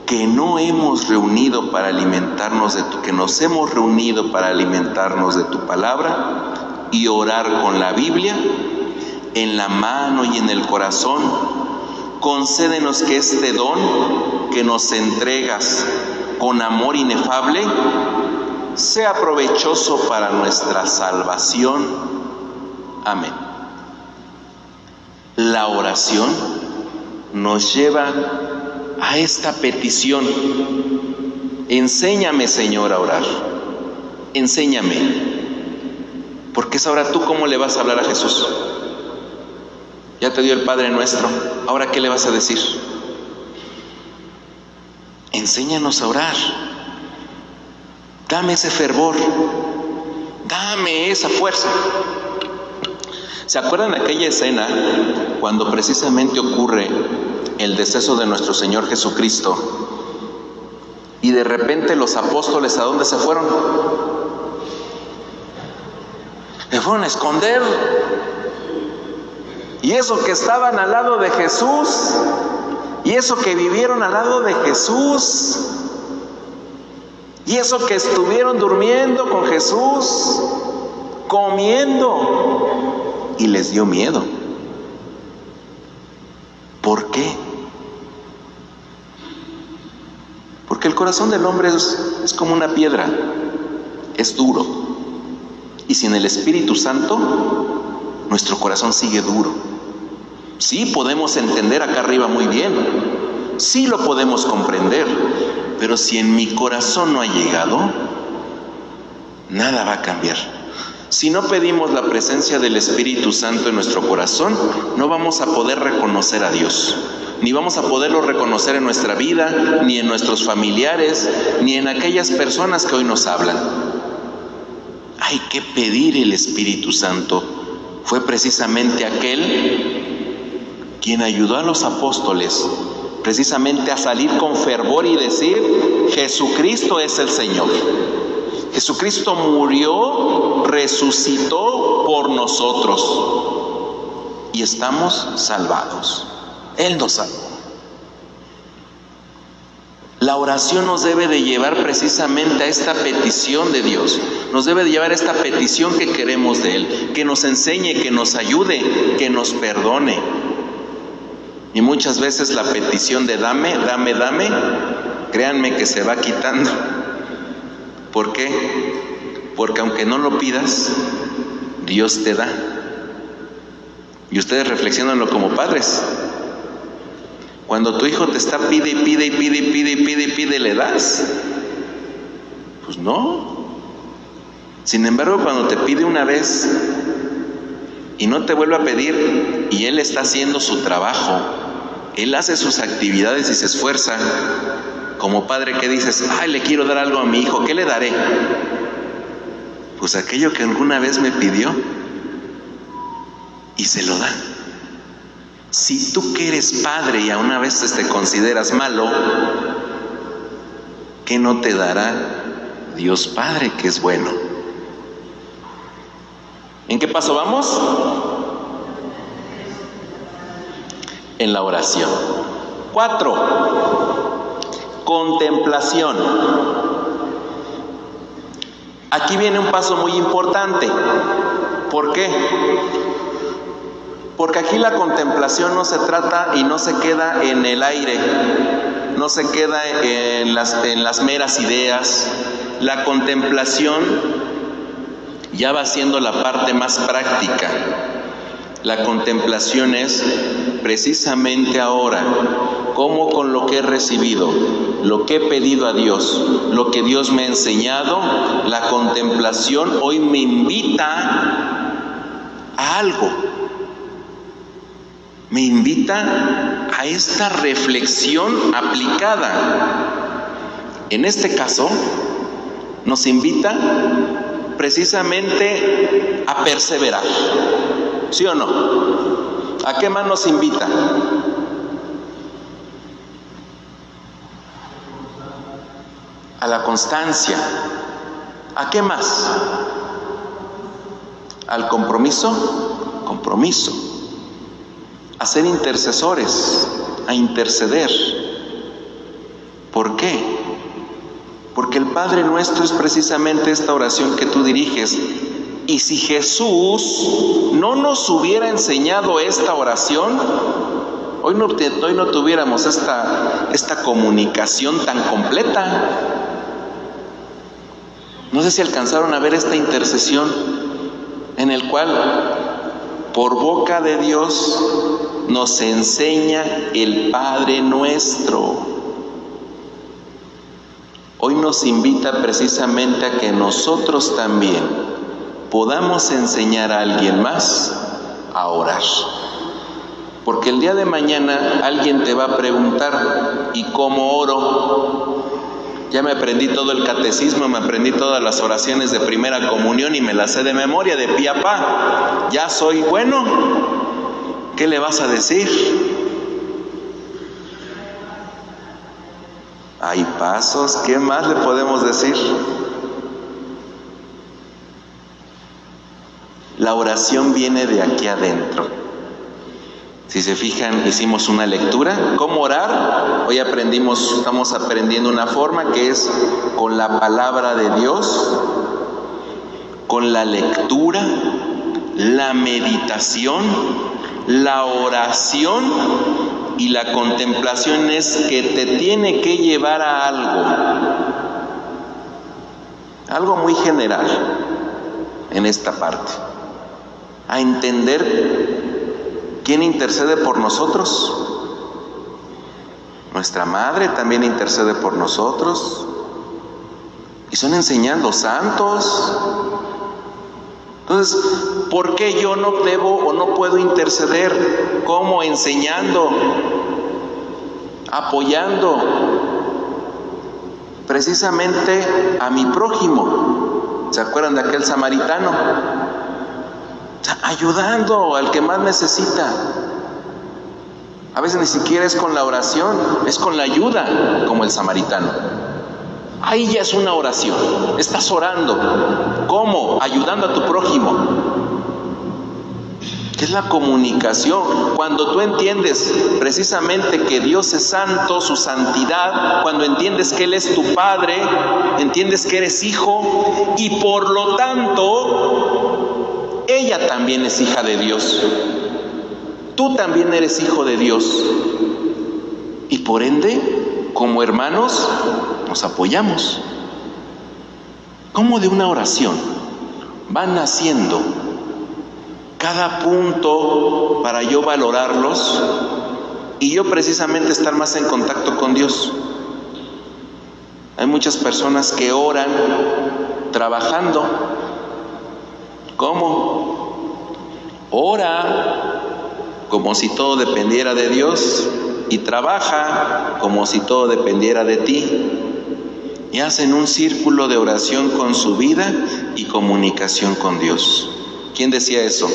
que nos hemos reunido para alimentarnos de tu palabra y orar con la Biblia en la mano y en el corazón, concédenos que este don que nos entregas con amor inefable sea provechoso para nuestra salvación. Amén. La oración nos lleva a esta petición. Enséñame, Señor, a orar. Enséñame. Porque es ahora tú cómo le vas a hablar a Jesús. Ya te dio el Padre Nuestro. Ahora, ¿qué le vas a decir? Enséñanos a orar. Dame ese fervor. Dame esa fuerza. ¿Se acuerdan de aquella escena cuando precisamente ocurre el deceso de nuestro Señor Jesucristo? Y de repente los apóstoles, ¿a dónde se fueron? Se fueron a esconder. Y eso que estaban al lado de Jesús, y eso que vivieron al lado de Jesús, y eso que estuvieron durmiendo con Jesús, comiendo, y les dio miedo. ¿Por qué? Porque el corazón del hombre es como una piedra, es duro. Y sin el Espíritu Santo, nuestro corazón sigue duro. Sí podemos entender acá arriba muy bien, sí lo podemos comprender, pero si en mi corazón no ha llegado, nada va a cambiar. Si no pedimos la presencia del Espíritu Santo en nuestro corazón, no vamos a poder reconocer a Dios. Ni vamos a poderlo reconocer en nuestra vida, ni en nuestros familiares, ni en aquellas personas que hoy nos hablan. Hay que pedir el Espíritu Santo. Fue precisamente aquel quien ayudó a los apóstoles precisamente a salir con fervor y decir: Jesucristo es el Señor. Jesucristo murió, resucitó por nosotros y estamos salvados. Él nos salvó. La oración nos debe de llevar precisamente a esta petición de Dios. Nos debe de llevar a esta petición que queremos de Él, que nos enseñe, que nos ayude, que nos perdone. Y muchas veces la petición de dame, dame, dame, créanme que se va quitando. ¿Por qué? Porque aunque no lo pidas, Dios te da. Y ustedes reflexionenlo como padres. Cuando tu hijo te está pide y pide y pide y pide y pide y pide, ¿le das? Pues no. Sin embargo, cuando te pide una vez y no te vuelve a pedir, y él está haciendo su trabajo, él hace sus actividades y se esfuerza, como padre, ¿qué dices? Ay, le quiero dar algo a mi hijo, ¿qué le daré? Pues aquello que alguna vez me pidió, y se lo da. Si tú que eres padre y aún a veces te consideras malo, ¿qué no te dará Dios Padre que es bueno? ¿En qué paso vamos? En la oración. 4. Contemplación. Aquí viene un paso muy importante. ¿Por qué? Porque aquí la contemplación no se trata y no se queda en el aire, no se queda en las meras ideas. La contemplación ya va siendo la parte más práctica. La contemplación es precisamente ahora, cómo con lo que he recibido, lo que he pedido a Dios, lo que Dios me ha enseñado, la contemplación hoy me invita a algo. Me invita a esta reflexión aplicada. En este caso, nos invita precisamente a perseverar. ¿Sí o no? ¿A qué más nos invita? A la constancia. ¿A qué más? ¿Al compromiso? Compromiso. A ser intercesores, a interceder. ¿Por qué? Porque el Padre Nuestro es precisamente esta oración que tú diriges. Y si Jesús no nos hubiera enseñado esta oración, hoy no tuviéramos esta comunicación tan completa. No sé si alcanzaron a ver esta intercesión en el cual por boca de Dios nos enseña el Padre Nuestro. Hoy nos invita precisamente a que nosotros también podamos enseñar a alguien más a orar. Porque el día de mañana alguien te va a preguntar: ¿y cómo oro? Ya me aprendí todo el catecismo, me aprendí todas las oraciones de primera comunión y me las sé de memoria, de pi a pa. Ya soy bueno. ¿Qué le vas a decir? Hay pasos, ¿qué más le podemos decir? La oración viene de aquí adentro. Si se fijan, hicimos una lectura. ¿Cómo orar? Hoy estamos aprendiendo una forma que es con la palabra de Dios, con la lectura, la meditación, la oración y la contemplación es que te tiene que llevar a algo muy general en esta parte, a entender ¿quién intercede por nosotros? Nuestra madre también intercede por nosotros. Y son enseñando santos. Entonces, ¿por qué yo no debo o no puedo interceder? ¿Cómo? Enseñando, apoyando precisamente a mi prójimo. ¿Se acuerdan de aquel samaritano? Ayudando al que más necesita. A veces ni siquiera es con la oración, es con la ayuda, como el samaritano. Ahí ya es una oración, estás orando. ¿Cómo? Ayudando a tu prójimo. ¿Qué es la comunicación? Cuando tú entiendes precisamente que Dios es santo, su santidad, cuando entiendes que Él es tu Padre, entiendes que eres hijo y por lo tanto, ella también es hija de Dios. Tú también eres hijo de Dios. Y por ende, como hermanos, nos apoyamos. Como de una oración van naciendo cada punto para yo valorarlos y yo precisamente estar más en contacto con Dios. Hay muchas personas que oran trabajando. ¿Cómo? Ora como si todo dependiera de Dios y trabaja como si todo dependiera de ti. Y hacen un círculo de oración con su vida y comunicación con Dios. ¿Quién decía eso?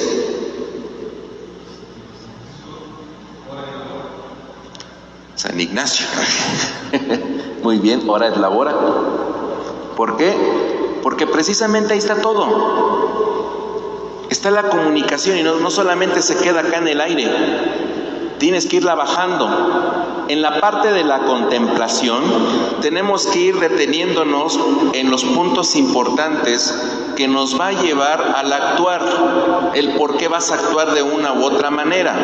San Ignacio. Muy bien, hora es la hora. ¿Por qué? Porque precisamente ahí está todo. Está la comunicación y no solamente se queda acá en el aire. Tienes que irla bajando. En la parte de la contemplación tenemos que ir deteniéndonos en los puntos importantes que nos va a llevar al actuar, el por qué vas a actuar de una u otra manera.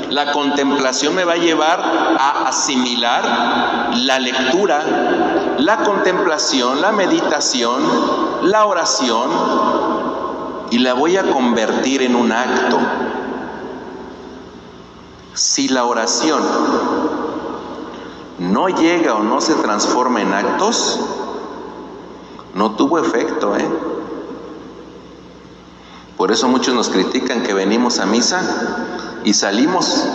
La contemplación me va a llevar a asimilar la lectura, la contemplación, la meditación, la oración, y la voy a convertir en un acto. Si la oración no llega o no se transforma en actos, no tuvo efecto, Por eso muchos nos critican que venimos a misa y salimos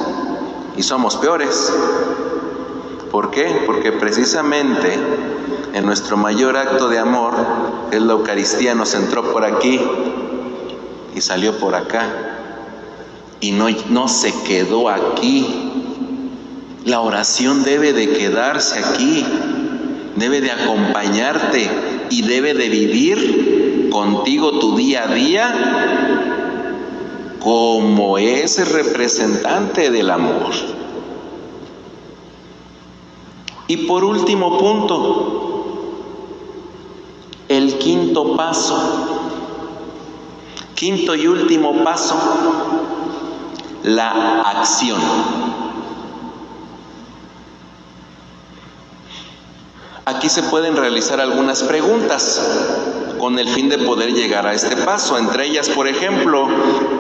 y somos peores. ¿Por qué? Porque precisamente en nuestro mayor acto de amor, que es la Eucaristía, nos entró por aquí y salió por acá. Y no se quedó aquí. La oración debe de quedarse aquí, debe de acompañarte y debe de vivir contigo tu día a día como ese representante del amor. Y por último punto, el quinto paso, quinto y último paso, la acción. Aquí se pueden realizar algunas preguntas con el fin de poder llegar a este paso. Entre ellas, por ejemplo,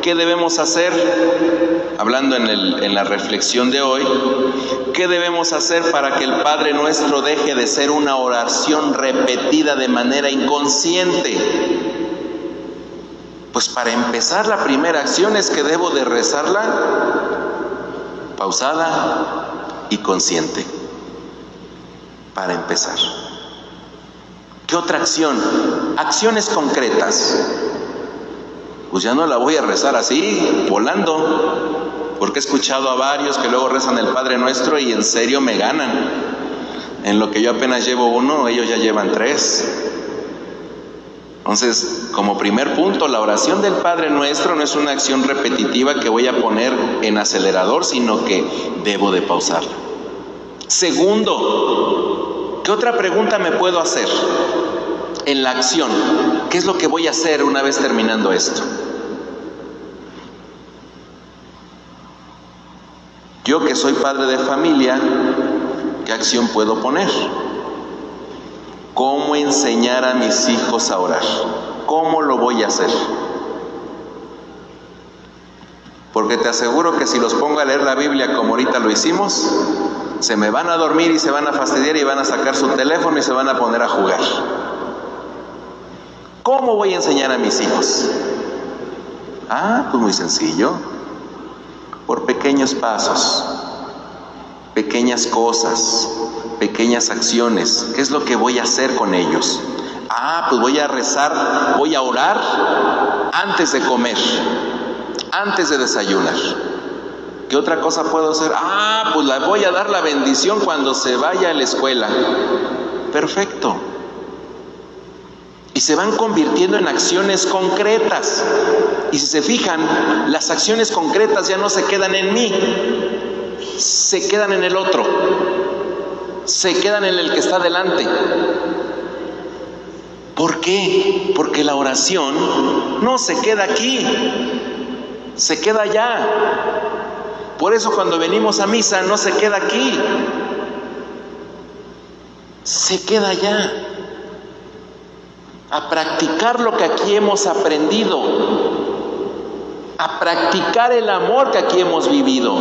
¿qué debemos hacer? Hablando en la reflexión de hoy, ¿qué debemos hacer para que el Padre Nuestro deje de ser una oración repetida de manera inconsciente? Pues para empezar, la primera acción es que debo de rezarla pausada y consciente. Para empezar. ¿Qué otra acción? Acciones concretas. Pues ya no la voy a rezar así, volando, porque he escuchado a varios que luego rezan el Padre Nuestro y en serio me ganan. En lo que yo apenas llevo uno, ellos ya llevan 3. Entonces, como primer punto, la oración del Padre Nuestro no es una acción repetitiva que voy a poner en acelerador, sino que debo de pausarla. Segundo, ¿qué otra pregunta me puedo hacer en la acción? ¿Qué es lo que voy a hacer una vez terminando esto? Yo que soy padre de familia, ¿qué acción puedo poner? ¿Cómo enseñar a mis hijos a orar? ¿Cómo lo voy a hacer? Porque te aseguro que si los pongo a leer la Biblia como ahorita lo hicimos, se me van a dormir y se van a fastidiar y van a sacar su teléfono y se van a poner a jugar. ¿Cómo voy a enseñar a mis hijos? Pues muy sencillo. Por pequeños pasos, pequeñas cosas, pequeñas acciones. ¿Qué es lo que voy a hacer con ellos? Pues voy a rezar, voy a orar antes de comer, antes de desayunar. ¿Qué otra cosa puedo hacer? Pues le voy a dar la bendición cuando se vaya a la escuela. Perfecto. Y se van convirtiendo en acciones concretas. Y si se fijan, las acciones concretas ya no se quedan en mí, se quedan en el otro, se quedan en el que está delante. ¿Por qué? Porque la oración no se queda aquí, se queda allá. Por eso cuando venimos a misa no se queda aquí, se queda allá. A practicar lo que aquí hemos aprendido, a practicar el amor que aquí hemos vivido,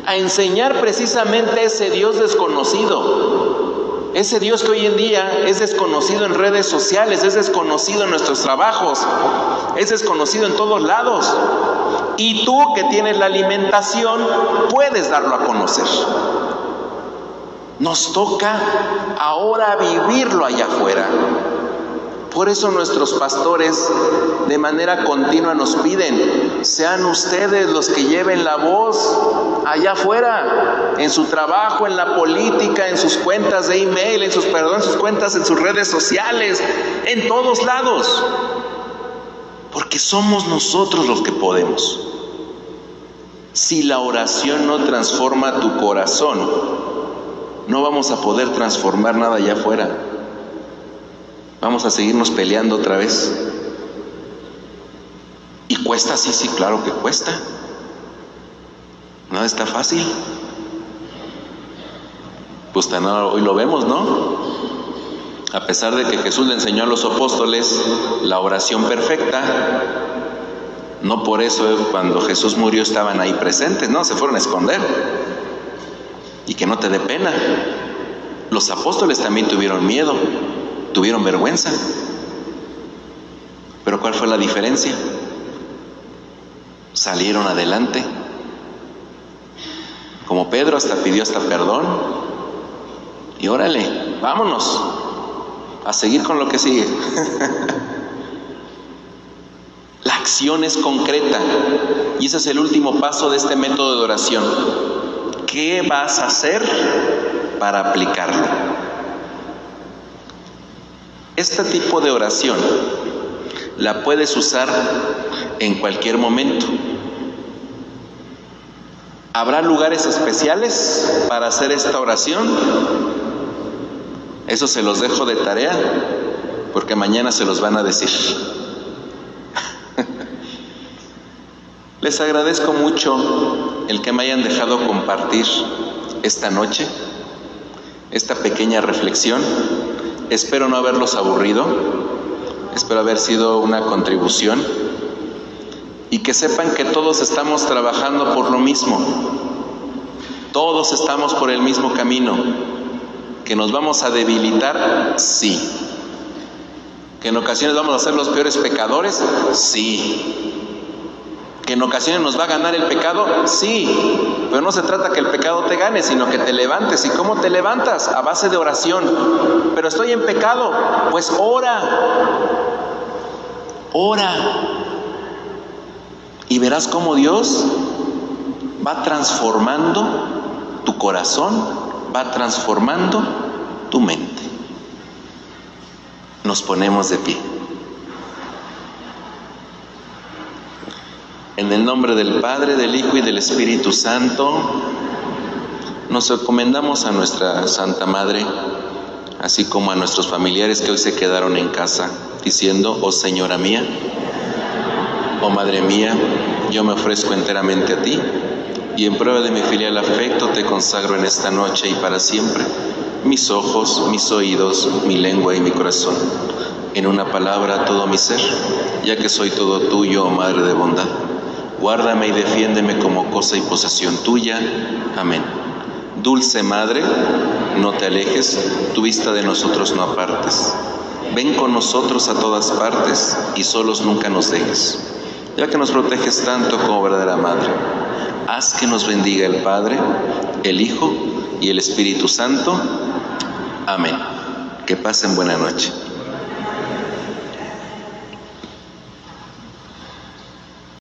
a enseñar precisamente ese Dios desconocido, ese Dios que hoy en día es desconocido en redes sociales, es desconocido en nuestros trabajos, es desconocido en todos lados. Y tú que tienes la alimentación, puedes darlo a conocer. Nos toca ahora vivirlo allá afuera. Por eso nuestros pastores de manera continua nos piden: sean ustedes los que lleven la voz allá afuera, en su trabajo, en la política, en sus cuentas de email, en sus cuentas, en sus redes sociales, en todos lados. Porque somos nosotros los que podemos. Si la oración no transforma tu corazón, no vamos a poder transformar nada allá afuera. Vamos a seguirnos peleando otra vez. ¿Y cuesta? Sí, claro que cuesta. Nada está fácil. Pues tan hoy lo vemos, ¿no? A pesar de que Jesús le enseñó a los apóstoles la oración perfecta, no por eso cuando Jesús murió estaban ahí presentes, no, se fueron a esconder. Y que no te dé pena. Los apóstoles también tuvieron miedo, tuvieron vergüenza. Pero ¿cuál fue la diferencia? Salieron adelante. Como Pedro hasta pidió perdón. Y órale, vámonos a seguir con lo que sigue. La acción es concreta. Y ese es el último paso de este método de oración. ¿Qué vas a hacer para aplicarlo? Este tipo de oración la puedes usar en cualquier momento. ¿Habrá lugares especiales para hacer esta oración? Eso se los dejo de tarea, porque mañana se los van a decir. Les agradezco mucho el que me hayan dejado compartir esta noche, esta pequeña reflexión. Espero no haberlos aburrido, espero haber sido una contribución y que sepan que todos estamos trabajando por lo mismo, todos estamos por el mismo camino. ¿Que nos vamos a debilitar? Sí. ¿Que en ocasiones vamos a ser los peores pecadores? Sí. ¿Que en ocasiones nos va a ganar el pecado? Sí. Pero no se trata que el pecado te gane, sino que te levantes. ¿Y cómo te levantas? A base de oración. Pero estoy en pecado. Pues ora. Ora. Y verás cómo Dios va transformando tu corazón, va transformando tu mente. Nos ponemos de pie. En el nombre del Padre, del Hijo y del Espíritu Santo, nos encomendamos a nuestra Santa Madre, así como a nuestros familiares que hoy se quedaron en casa, diciendo: oh Señora mía, oh Madre mía, yo me ofrezco enteramente a ti, y en prueba de mi filial afecto te consagro en esta noche y para siempre mis ojos, mis oídos, mi lengua y mi corazón, en una palabra todo mi ser, ya que soy todo tuyo, oh Madre de bondad. Guárdame y defiéndeme como cosa y posesión tuya. Amén. Dulce Madre, no te alejes, tu vista de nosotros no apartes. Ven con nosotros a todas partes y solos nunca nos dejes. ya que nos proteges tanto como verdadera Madre, haz que nos bendiga el Padre, el Hijo y el Espíritu Santo. Amén. Que pasen buena noche.